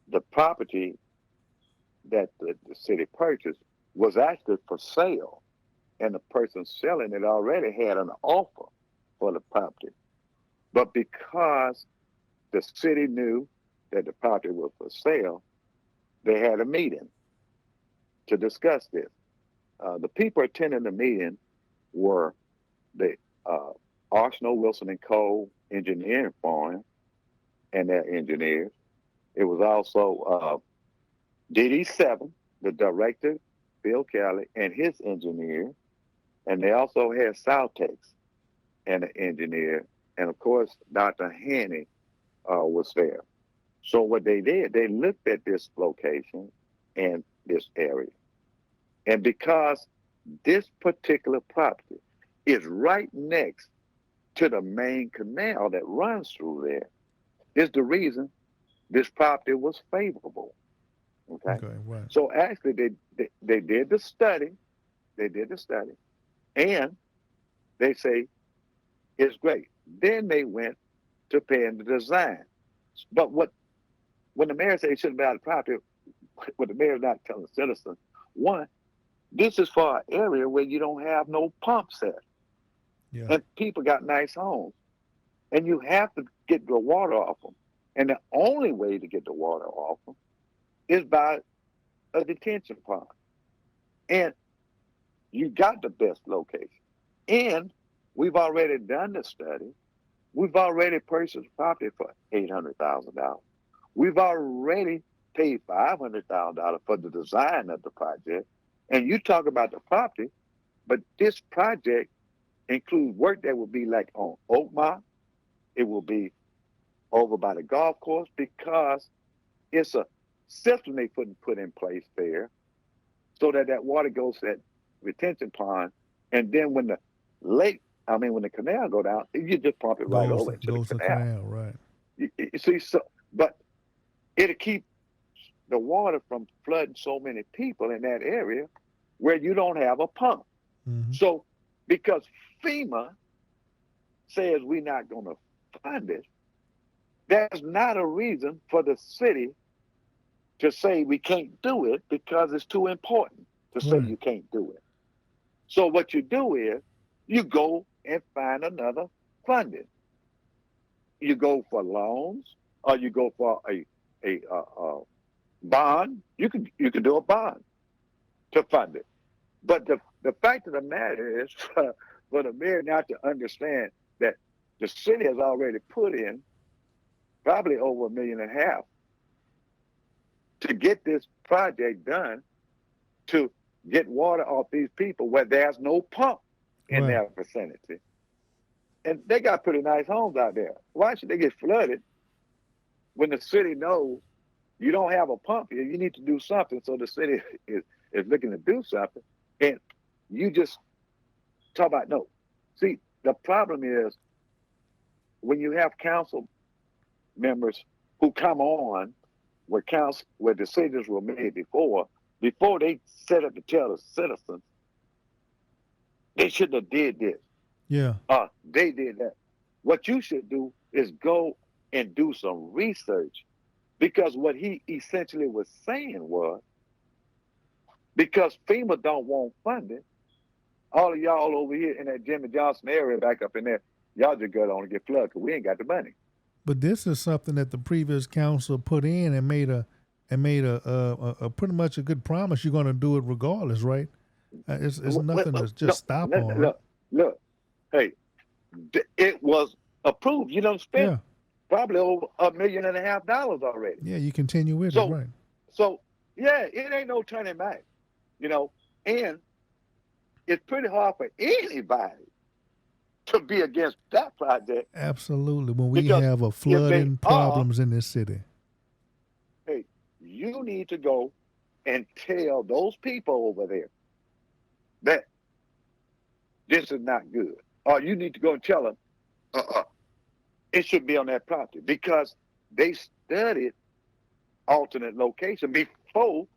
the property that the city purchased was actually for sale, and the person selling it already had an offer for the property, but because the city knew that the property was for sale, they had a meeting to discuss this. The people attending the meeting were the uh, Arsenal Wilson and Cole Engineering Firm and their engineers, It was also DD7, the director, Bill Kelly, and his engineer. And they also had Soutex and an engineer. And of course, Dr. Haney was there. So what they did, they looked at this location and this area. And because this particular property is right next to the main canal that runs through there, is the reason this property was favorable. Okay. Okay, right. So actually they did the study, and they say it's great. Then they went to paying the design. But when the mayor said he shouldn't buy the property, what the mayor's not telling citizens, one, this is for an area where you don't have no pump set. Yeah. And people got nice homes. And you have to get the water off them. And the only way to get the water off them is by a detention pond. And you got the best location. And we've already done the study. We've already purchased property for $800,000. We've already paid $500,000 for the design of the project. And you talk about the property, but this project includes work that will be like on Oakmont. It will be over by the golf course because it's a system they put in place there so that water goes to that retention pond. And then when the when the canal go down, you just pump it right over into the canal. Right. You see, but it'll keep the water from flooding so many people in that area where you don't have a pump. Mm-hmm. So because FEMA says we're not going to fund it, that's not a reason for the city to say we can't do it because it's too important to say you can't do it. So what you do is you go and find another funding. You go for loans, or you go for a bond. You can do a bond to fund it. But the fact of the matter is for the mayor not to understand that the city has already put in probably over $1.5 million to get this project done, to get water off these people where there's no pump in their vicinity. And they got pretty nice homes out there. Why should they get flooded when the city knows you don't have a pump here? You need to do something. So the city is looking to do something. And you just talk about, no. See, the problem is when you have council members who come on where decisions were made before they set up to tell the citizens, they shouldn't have did this. Yeah. They did that. What you should do is go and do some research, because what he essentially was saying was, because FEMA don't want funding, all of y'all over here in that Jimmy Johnson area back up in there, y'all just go on and get flooded because we ain't got the money. But this is something that the previous council put in and made a pretty much a good promise. You're going to do it regardless, right? It's nothing to just stop on. Look, hey, it was approved. You don't spend probably over $1.5 million already. Yeah, you continue with it, right? So yeah, it ain't no turning back, and it's pretty hard for anybody to be against that project. Absolutely. When we have a flooding problems in this city. Hey, you need to go and tell those people over there that this is not good. Or you need to go and tell them it should be on that property, because they studied alternate location before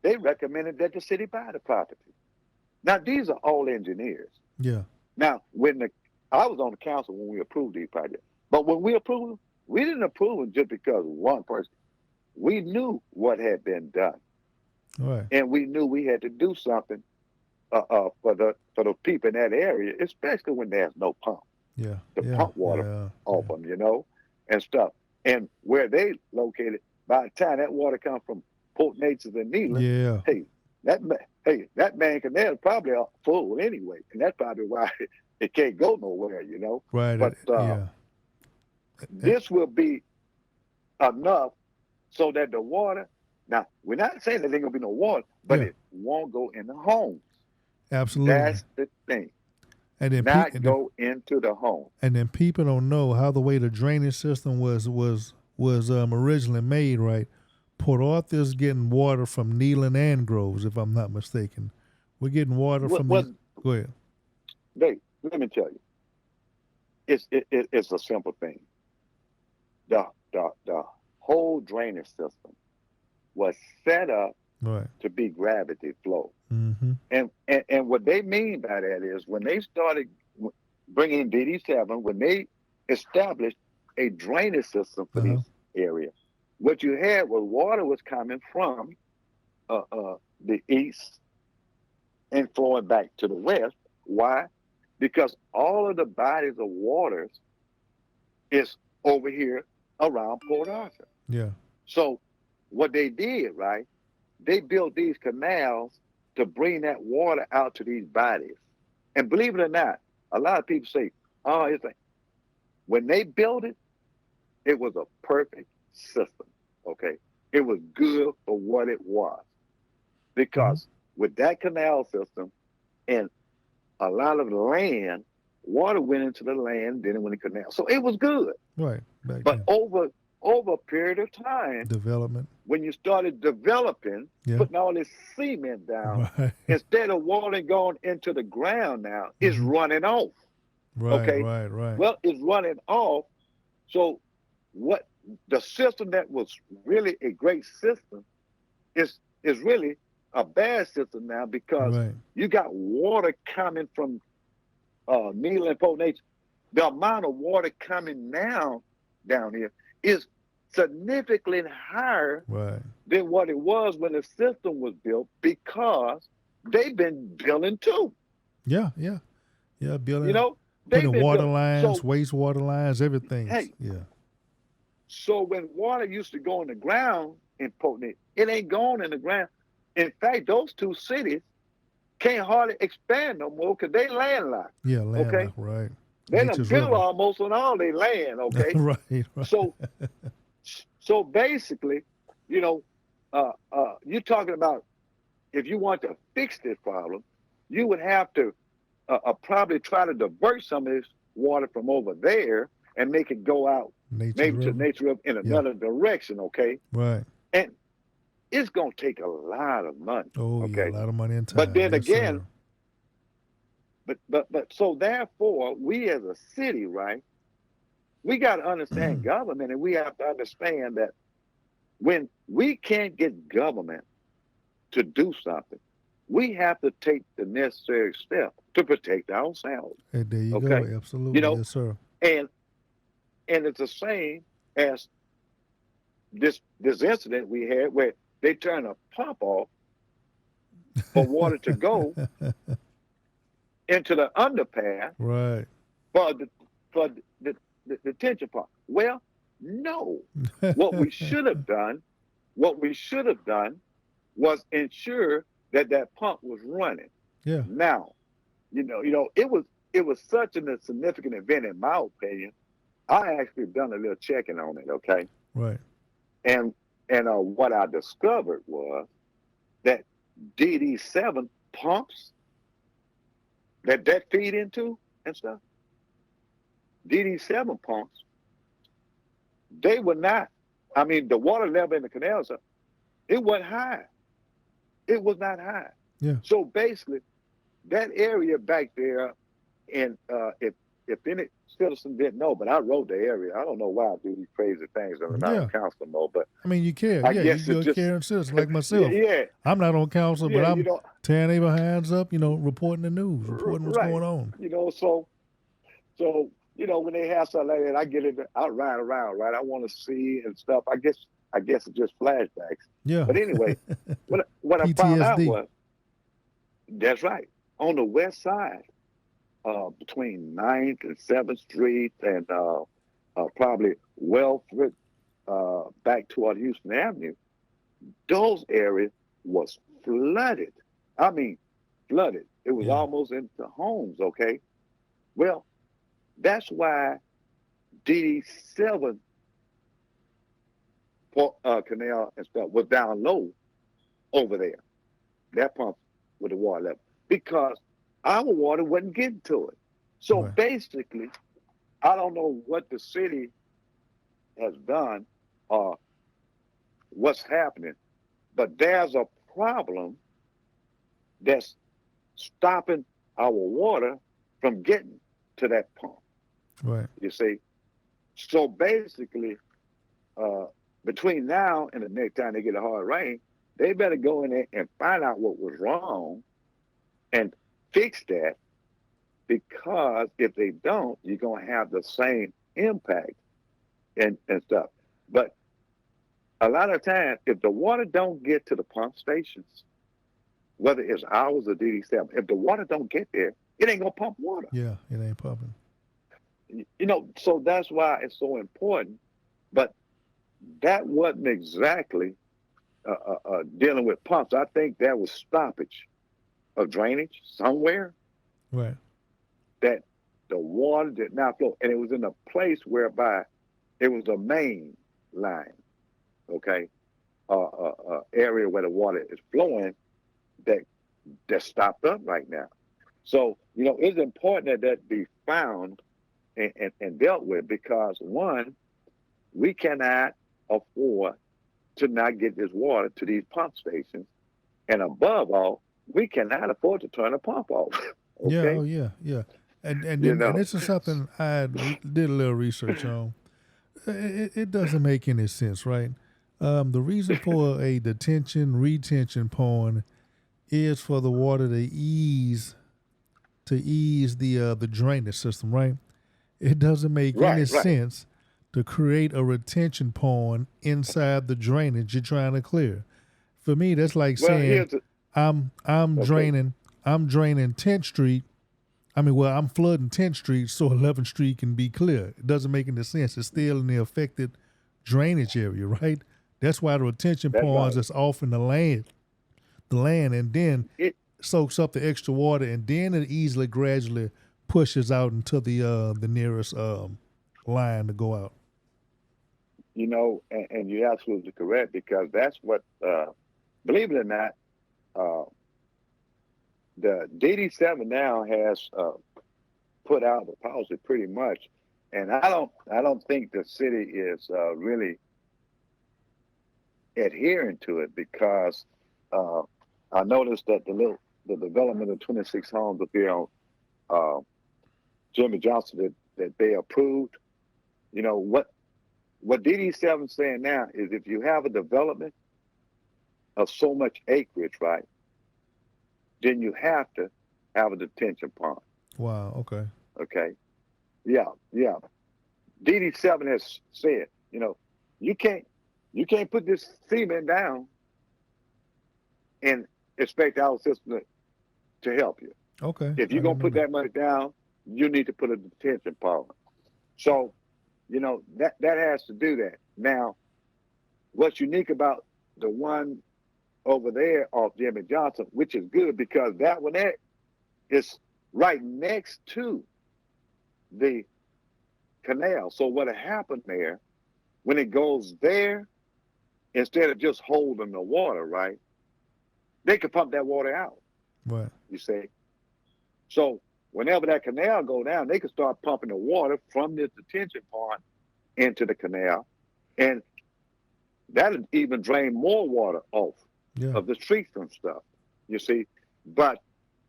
they recommended that the city buy the property. Now, these are all engineers. Yeah. Now, I was on the council when we approved these projects, but when we approved them, we didn't approve them just because of one person. We knew what had been done, right, and we knew we had to do something for the people in that area, especially when there's no pump. Yeah. Pump water off them, and stuff. And where they located, by the time that water comes from Port Neches and Neyland, that man canal is probably full anyway, and that's probably why it can't go nowhere, Right. But this will be enough so that the water. Now we're not saying that there ain't gonna be no water, but Yeah, it won't go in the homes. absolutely. That's the thing. And then Not go into the home. people don't know how the way the drainage system was originally made. Right, Port Arthur's getting water from Neyland and Groves, if I'm not mistaken. We're getting water What from was these. Go ahead. they? Let me tell you, it's a simple thing. The whole drainage system was set up Right. to be gravity flow. Mm-hmm. And what they mean by that is when they started bringing DD7, when they established a drainage system for Uh-huh. these areas, what you had was water was coming from the east and flowing back to the west. Why? Because all of the bodies of waters is over here around Port Arthur. Yeah. So what they did, right? They built these canals to bring that water out to these bodies. And believe it or not, a lot of people say, oh, it's like when they built it, it was a perfect system. Okay. It was good for what it was. Mm-hmm. Because with that canal system and a lot of land, water went into the land, then it went in the canal. So it was good. Right. Back But then. over a period of time, Development. when you started developing, Yeah. putting all this cement down, Right. instead of water going into the ground now, it's Mm-hmm. running off. Right. Okay. Right. Right. Well, it's running off. So what the system that was really a great system is really a bad system now because Right. you got water coming from Neal and Port Nature. The amount of water coming now down here is significantly higher Right. than what it was when the system was built because they've been building too. Yeah. Yeah. Yeah. You Building, know, they've putting been water built. lines, So wastewater lines, everything's. hey, Yeah. so when water used to go in the ground in Potent, it ain't going in the ground. In fact, those two cities can't hardly expand no more because they landlocked. Yeah. Okay, Landlocked. Right. they done Nature's built river. almost on all their land. Okay, Right. Right. so so basically, you know, you're talking about if you want to fix this problem, you would have to probably try to divert some of this water from over there and make it go out Nature's maybe to river. nature in Yeah. another direction. Okay, Right. and it's gonna take a lot of money. Oh yeah. A Okay, lot of money and but time. then Yes, sir. again, but so therefore, we as a city, right? We got to understand government, and we have to understand that when we can't get government to do something, we have to take the necessary step to protect ourselves. Hey, there you go. Okay, you Absolutely. know, Yes, sir. and it's the same as this incident we had where they turned a pump off for water to go into the underpass Right. for the detention pump. Well, no. What we should have done, what we should have done was ensure that that pump was running. Yeah. Now, it was such a significant event in my opinion. I actually done a little checking on it, okay? Right. And what I discovered was that DD7 pumps that feed into and stuff, DD7 pumps, they were not. I mean, the water level in the canals, it wasn't high. It was not high. Yeah. So basically, that area back there, and if any citizen didn't know, but I wrote the area. I don't know why I do these crazy things and I'm not on Yeah. council mode, but I mean, you care. I Yeah, guess you're it's a just caring citizen like yeah, myself. yeah, I'm not on council, but yeah. I'm tearing their hands up, reporting the news, reporting what's Right. going on. So when they have something like that, I get it. I ride around, right? I want to see and stuff. I guess it's just flashbacks. Yeah. But anyway, what I found out PTSD. was that's right on the west side, between 9th and 7th Street, and probably Welford, back toward Houston Avenue. Those areas was flooded. I mean, flooded. It was Yeah. almost into homes. Okay. Well, that's why DD7 canal and stuff was down low over there. That pump with the water level because our water wasn't getting to it. So Right. basically, I don't know what the city has done or what's happening, but there's a problem that's stopping our water from getting to that pump. Right. You see, so basically, uh, between now and the next time they get a hard rain, they better go in there and find out what was wrong and fix that. Because if they don't, you're gonna have the same impact and stuff. But a lot of times, if the water don't get to the pump stations, whether it's ours or DD7, if the water don't get there, it ain't gonna pump water. Yeah, it ain't pumping. So that's why it's so important. But that wasn't exactly dealing with pumps. I think that was stoppage of drainage somewhere Right. that the water did not flow, and it was in a place whereby it was a main line, okay, area where the water is flowing that stopped up right now. So it's important that be found and dealt with because one, we cannot afford to not get this water to these pump stations, and above all, we cannot afford to turn a pump off. Yeah. Okay, Oh yeah. Yeah. you And know, this is something I did a little research on. It doesn't make any sense, right? The reason for a detention retention pond is for the water to ease the drainage system, right? It doesn't make any right, right. sense to create a retention pond inside the drainage you're trying to clear. For me, that's like Well, saying here's the I'm okay. draining 10th Street. I'm flooding 10th Street so 11th Street can be clear. It doesn't make any sense. It's still in the affected drainage area, right? That's why the retention That's ponds right. is off in the land, and then It soaks up the extra water, and then it easily, gradually pushes out into the nearest line to go out. and you're absolutely correct because that's what, believe it or not, uh, the DD7 now has put out the policy pretty much, and I don't think the city is really adhering to it because uh, I noticed that the development of 26 homes up here on uh, Jimmy Johnson that they approved. What DD7 is saying now is if you have a development of so much acreage, right, then you have to have a detention pond. Wow. Okay. Okay. Yeah, yeah. DD7 has said, you can't you can't put this cement down and expect our system to help you. Okay. If I you're gonna didn't know put that. that much down, you need to put a detention pond. So, that has to do that. Now, what's unique about the one over there off Jimmy Johnson, which is good because that one there is right next to the canal. So what happened there, when it goes there, instead of just holding the water, right, they can pump that water out, Right. you see. So whenever that canal go down, they can start pumping the water from this detention pond into the canal. And that'll even drain more water off Yeah. of the streets and stuff, you see. But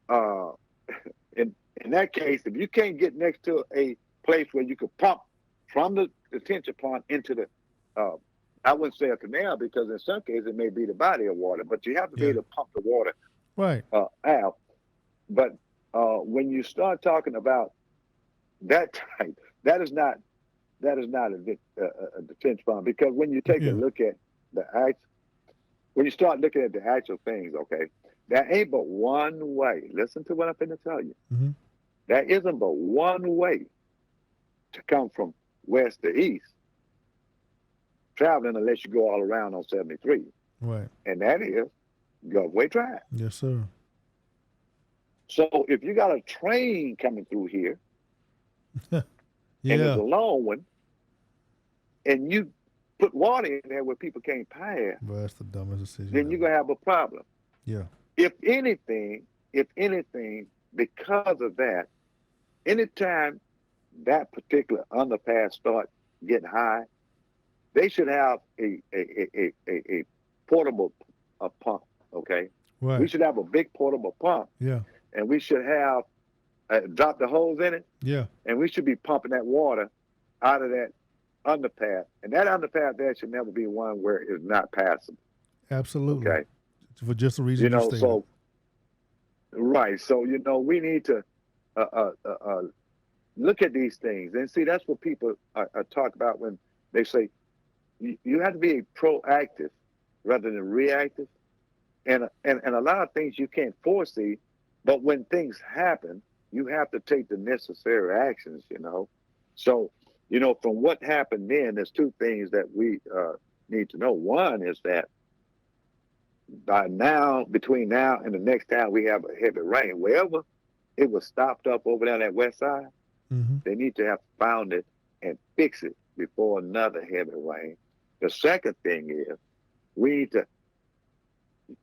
uh, in that case, if you can't get next to a place where you could pump from the detention pond into the, uh, I wouldn't say a canal because in some cases it may be the body of water, but you have to be Yeah. able to pump the water Right. out. But when you start talking about that type, that is not a detention pond because when you take a Yeah. look at the act, when you start looking at the actual things, okay, there ain't but one way. Listen to what I'm going to tell you. Hmm. There isn't but one way to come from west to east, traveling unless you go all around on 73, Right. and that is Govway Drive. Yes, sir. So if you got a train coming through here and it's Yeah. a long one, and you put water in there where people can't pass, Well, that's the dumbest decision then you're ever. gonna have a problem. Yeah. If anything, because of that, anytime that particular underpass start getting high, they should have a portable pump. Okay, we Right. should have a big portable pump, Yeah. and we should have drop the hose in it, Yeah. and we should be pumping that water out of that underpass. And that underpass there should never be one where it's not passable. Absolutely. Okay, For just the reason you stated. so right, so we need to uh, uh, uh, uh, look at these things and see. That's what people talk about when they say you have to be proactive rather than reactive. And a lot of things you can't foresee, but when things happen, you have to take the necessary actions. So, from what happened then, there's two things that we need to know. One is that by now, between now and the next time we have a heavy rain, wherever it was stopped up over there on that west side, Mm-hmm. they need to have found it and fix it before another heavy rain. The second thing is we need to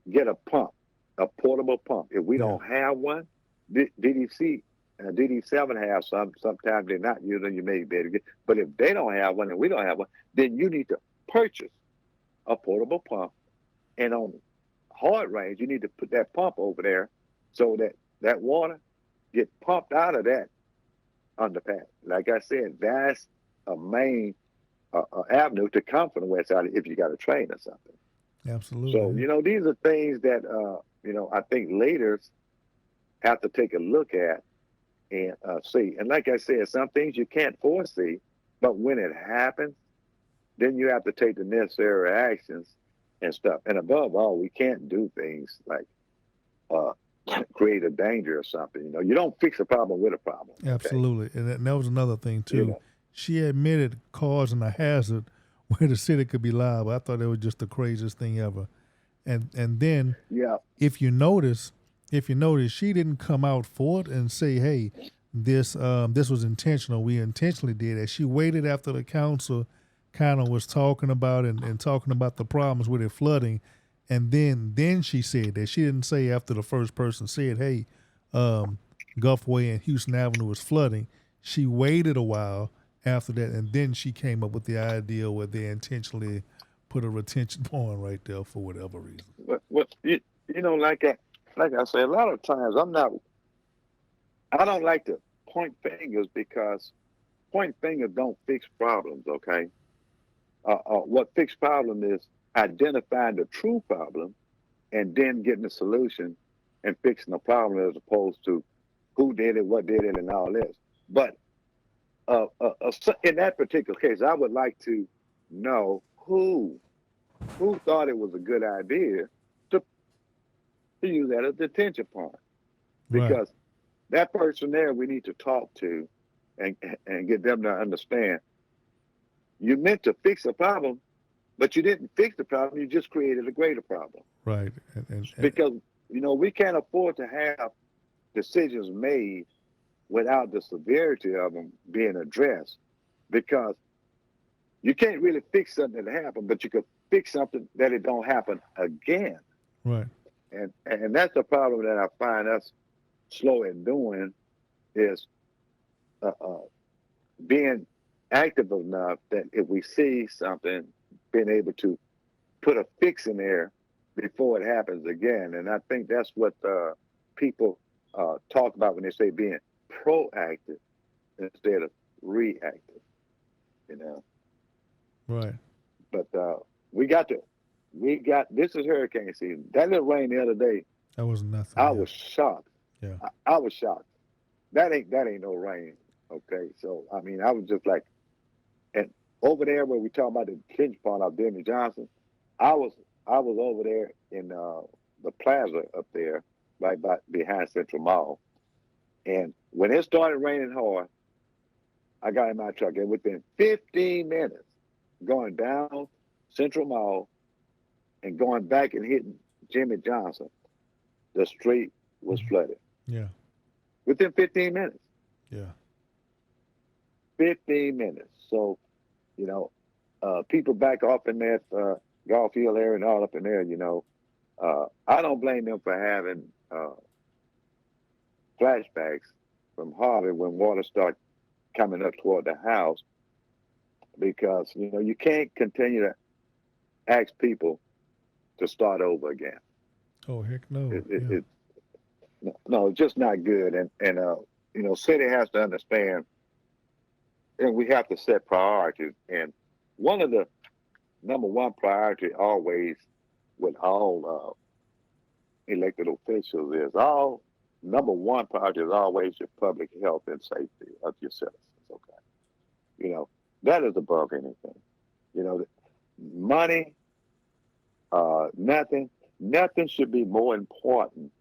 get a pump, a portable pump. If we Yeah. don't have one, DDC, DD7 have some. Sometimes they're not using. You may be able to get. But if they don't have one and we don't have one, then you need to purchase a portable pump. And on hard rains, you need to put that pump over there so that that water get pumped out of that underpass. Like I said, that's a main avenue to come from the west side if you got a train or something. So, Absolutely. these are things that, I think leaders have to take a look at and see. And like I said, some things you can't foresee, but when it happens, then you have to take the necessary actions and stuff. And above all, we can't do things like uh, create a danger or something. You don't fix a problem with a problem. Okay. Absolutely. And that was another thing You too. know, She admitted causing a hazard where the city could be liable. I thought that was just the craziest thing ever. And then yeah, if you notice, she didn't come out for it and say, "Hey, this was intentional. We intentionally did it." She waited after the council kind of was talking about and talking about the problems with it flooding, and then she said that. She didn't say after the first person said, "Hey, um, Gulfway and Houston Avenue was flooding." She waited a while after that, and then she came up with the idea where they intentionally put a retention pond right there for whatever reason. what like I say, a lot of times I don't like to point fingers because point fingers don't fix problems. Okay. What fixed problem is identifying the true problem and then getting the solution and fixing the problem as opposed to who did it, what did it, and all this. But in that particular case, I would like to know who thought it was a good idea to, to use that as a detention pond Right. because that person there we need to talk to and and get them to understand you meant to fix a problem, but you didn't fix the problem. You just created a greater problem Right. And because we can't afford to have decisions made without the severity of them being addressed because you can't really fix something that happened, but you could fix something that it don't happen again. right. And that's the problem that I find us slow in doing is uh, uh, being active enough that if we see something, being able to put a fix in there before it happens again. And I think that's what people talk about when they say being proactive instead of reactive, you know. Right. But this is hurricane season. That little rain the other day, That was nothing. I Yeah. was shocked. Yeah. I was shocked. That ain't no rain. Okay, so I mean, I was just like, and over there where we talk about the clinch part of Demi Johnson, I was I was over there in the plaza up there, right by behind Central Mall, and when it started raining hard, I got in my truck, and within 15 minutes, going down Central Mall and going back and hitting Jimmy Johnson, the street was Mhm. flooded Yeah. within 15 minutes. Yeah. 15 minutes. So, you know, people back off in that Garfield area and all up in there, I don't blame them for having flashbacks from Harvey when water starts coming up toward the house, because you can't continue to ask people to start over again. Oh, heck no. No, it's just not good. And city has to understand, and we have to set priorities. And one of the number one priority always with all elected officials is number one priority is always your public health and safety of your citizens. Okay, that is above anything. Money, nothing should be more important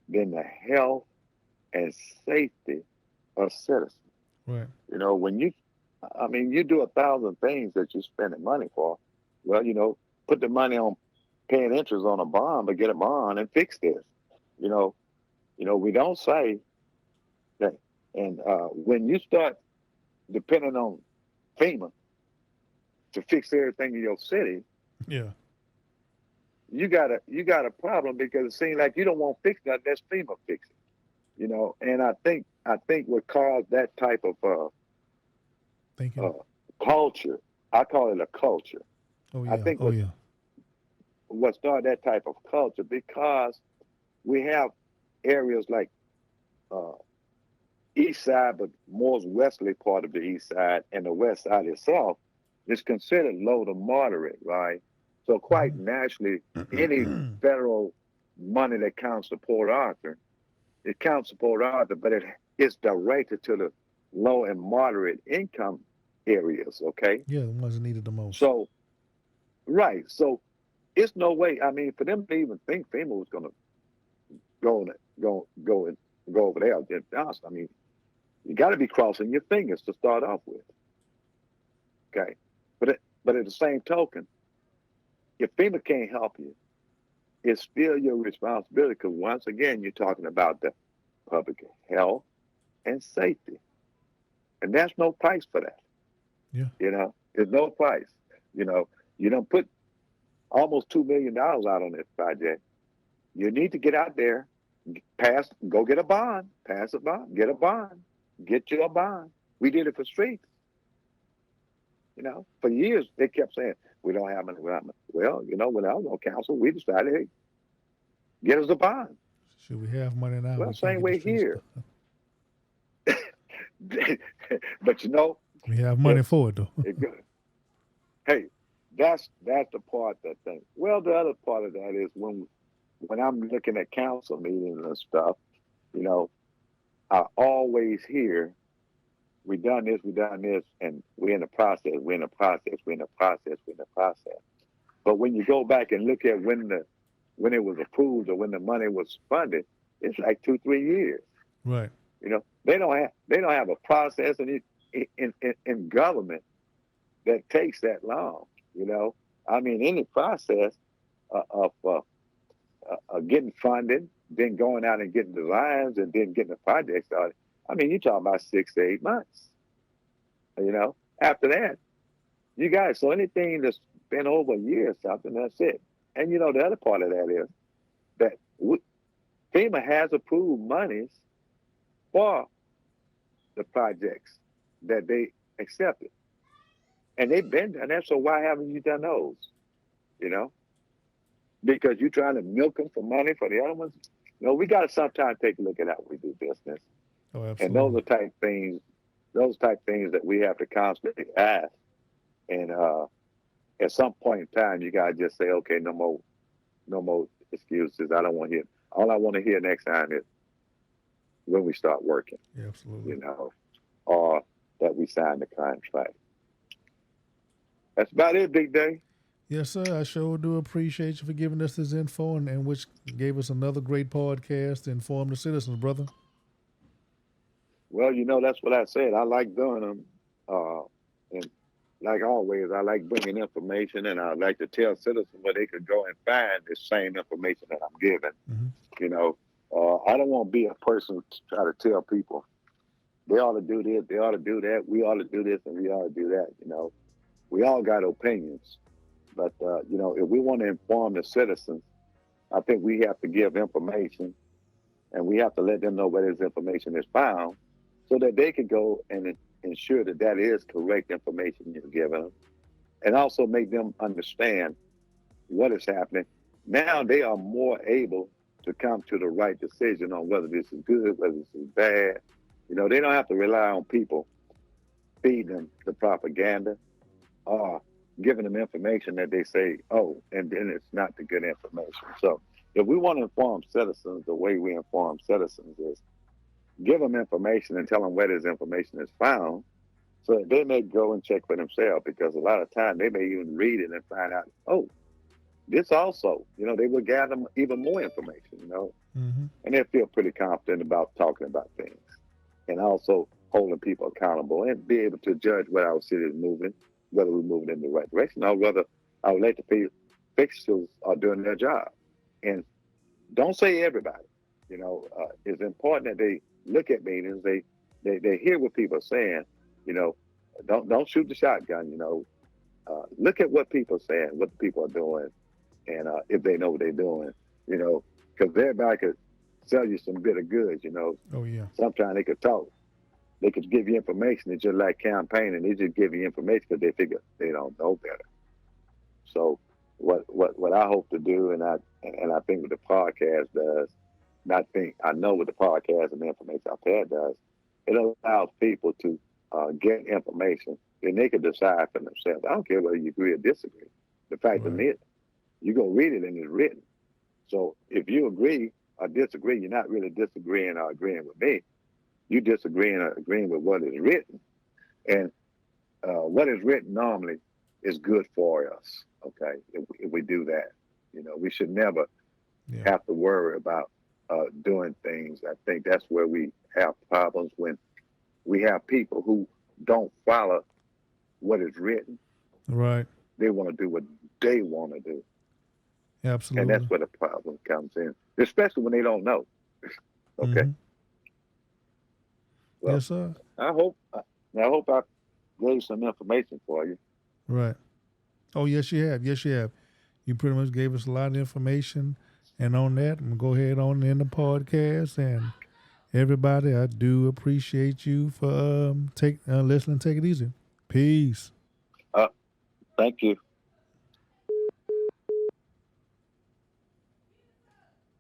than the health and safety of citizens. Right. When you do 1,000 things that you're spending money for. Well, put the money on paying interest on a bond, but get a bond and fix this. We don't say that. And when you start depending on FEMA to fix everything in your city, yeah, you got a problem, because it seems like you don't want to fix that. That's FEMA fixing. And I think what caused that type of culture, I call it a culture. Oh yeah. I think yeah. What started that type of culture, because we have areas like East Side, but more westerly part of the East Side, and the West Side itself is considered low to moderate, right? So quite naturally, any federal money that counts to Port Arthur, it counts to Port Arthur, but it's directed to the low and moderate income areas, okay? Yeah, the ones that needed the most. So, right. So it's no way. I mean, for them to even think FEMA was going to go over there, I mean, you got to be crossing your fingers to start off with. Okay. But at the same token, if FEMA can't help you, it's still your responsibility, because once again, you're talking about the public health and safety. And there's no price for that. Yeah. There's no price. You don't put almost $2 million out on this project. You need to get out there, go get a bond, pass a bond, get a bond, get you a bond. We did it for streets. For years, they kept saying, we don't have money. Well, when I was on council, we decided, hey, get us a bond. Should we have money now? Well, same way here. But we have money for it, though. Hey, that's the part that thing. Well, the other part of that is when I'm looking at council meetings and stuff, I always hear, we done this, and we're in the process. But when you go back and look at when it was approved or when the money was funded, it's like 2-3 years. Right. They don't have a process in government that takes that long. I mean, any process of getting funded, then going out and getting designs, and then getting the project started. I mean, you're talking about 6 to 8 months. After that, you guys. So anything that's been over a year or something, that's it. And the other part of that is that FEMA has approved monies for the projects that they accepted, and they've been done that. So why haven't you done those? Because you're trying to milk them for money for the other ones. We got to sometimes take a look at how we do business. Oh, absolutely. And those type things that we have to constantly ask. And at some point in time, you gotta just say, okay, no more excuses. I don't want to hear. All I want to hear next time is when we start working. Yeah, absolutely. Or that we sign the contract. That's about it, Big Day. Yes, sir. I sure do appreciate you for giving us this info, and which gave us another great podcast to inform the citizens, brother. Well, that's what I said. I like doing them. And like always, I like bringing information, and I like to tell citizens where they could go and find the same information that I'm giving. Mm-hmm. I don't want to be a person to try to tell people they ought to do this, they ought to do that, we ought to do this, and we ought to do that. We all got opinions, but if we want to inform the citizens, I think we have to give information, and we have to let them know where this information is found, so that they can go and ensure that that is correct information you're giving them, and also make them understand what is happening. Now they are more able to come to the right decision on whether this is good, whether this is bad. They don't have to rely on people feeding them the propaganda or giving them information that they say, oh, and then it's not the good information. So if we want to inform citizens, the way we inform citizens is give them information and tell them where this information is found, so that they may go and check for themselves, because a lot of time they may even read it and find out, oh, this also, they will gather even more information, Mm-hmm. and they feel pretty confident about talking about things, and also holding people accountable and be able to judge where our city is moving, whether we're moving in the right direction, or whether our elected officials are doing their job. And don't say everybody. It's important that they look at meetings, they hear what people are saying. Don't shoot the shotgun. Look at what people are saying, what the people are doing, and if they know what they're doing. Because everybody could sell you some bit of goods. Oh yeah. Sometimes they could talk. They could give you information. It's just like campaigning. They just give you information because they figure they don't know better. So what I hope to do, and I think what the podcast does, I know what the podcast and the information I've had does, it allows people to get information, and they can decide for themselves. I don't care whether you agree or disagree. The fact of it, you go read it and it's written. So if you agree or disagree, you're not really disagreeing or agreeing with me. You disagreeing or agreeing with what is written. And what is written normally is good for us, okay, if we do that. We should never have to worry about doing things. I think that's where we have problems, when we have people who don't follow what is written. Right. They want to do what they want to do. Absolutely. And that's where the problem comes in, especially when they don't know. Okay. Mm-hmm. Well, Yes, sir. I hope I gave some information for you. Right. Oh, yes, you have. Yes, you have. You pretty much gave us a lot of information. And on that, I'm going to go ahead on in the podcast. And everybody, I do appreciate you for listening. Take it easy. Peace. Thank you.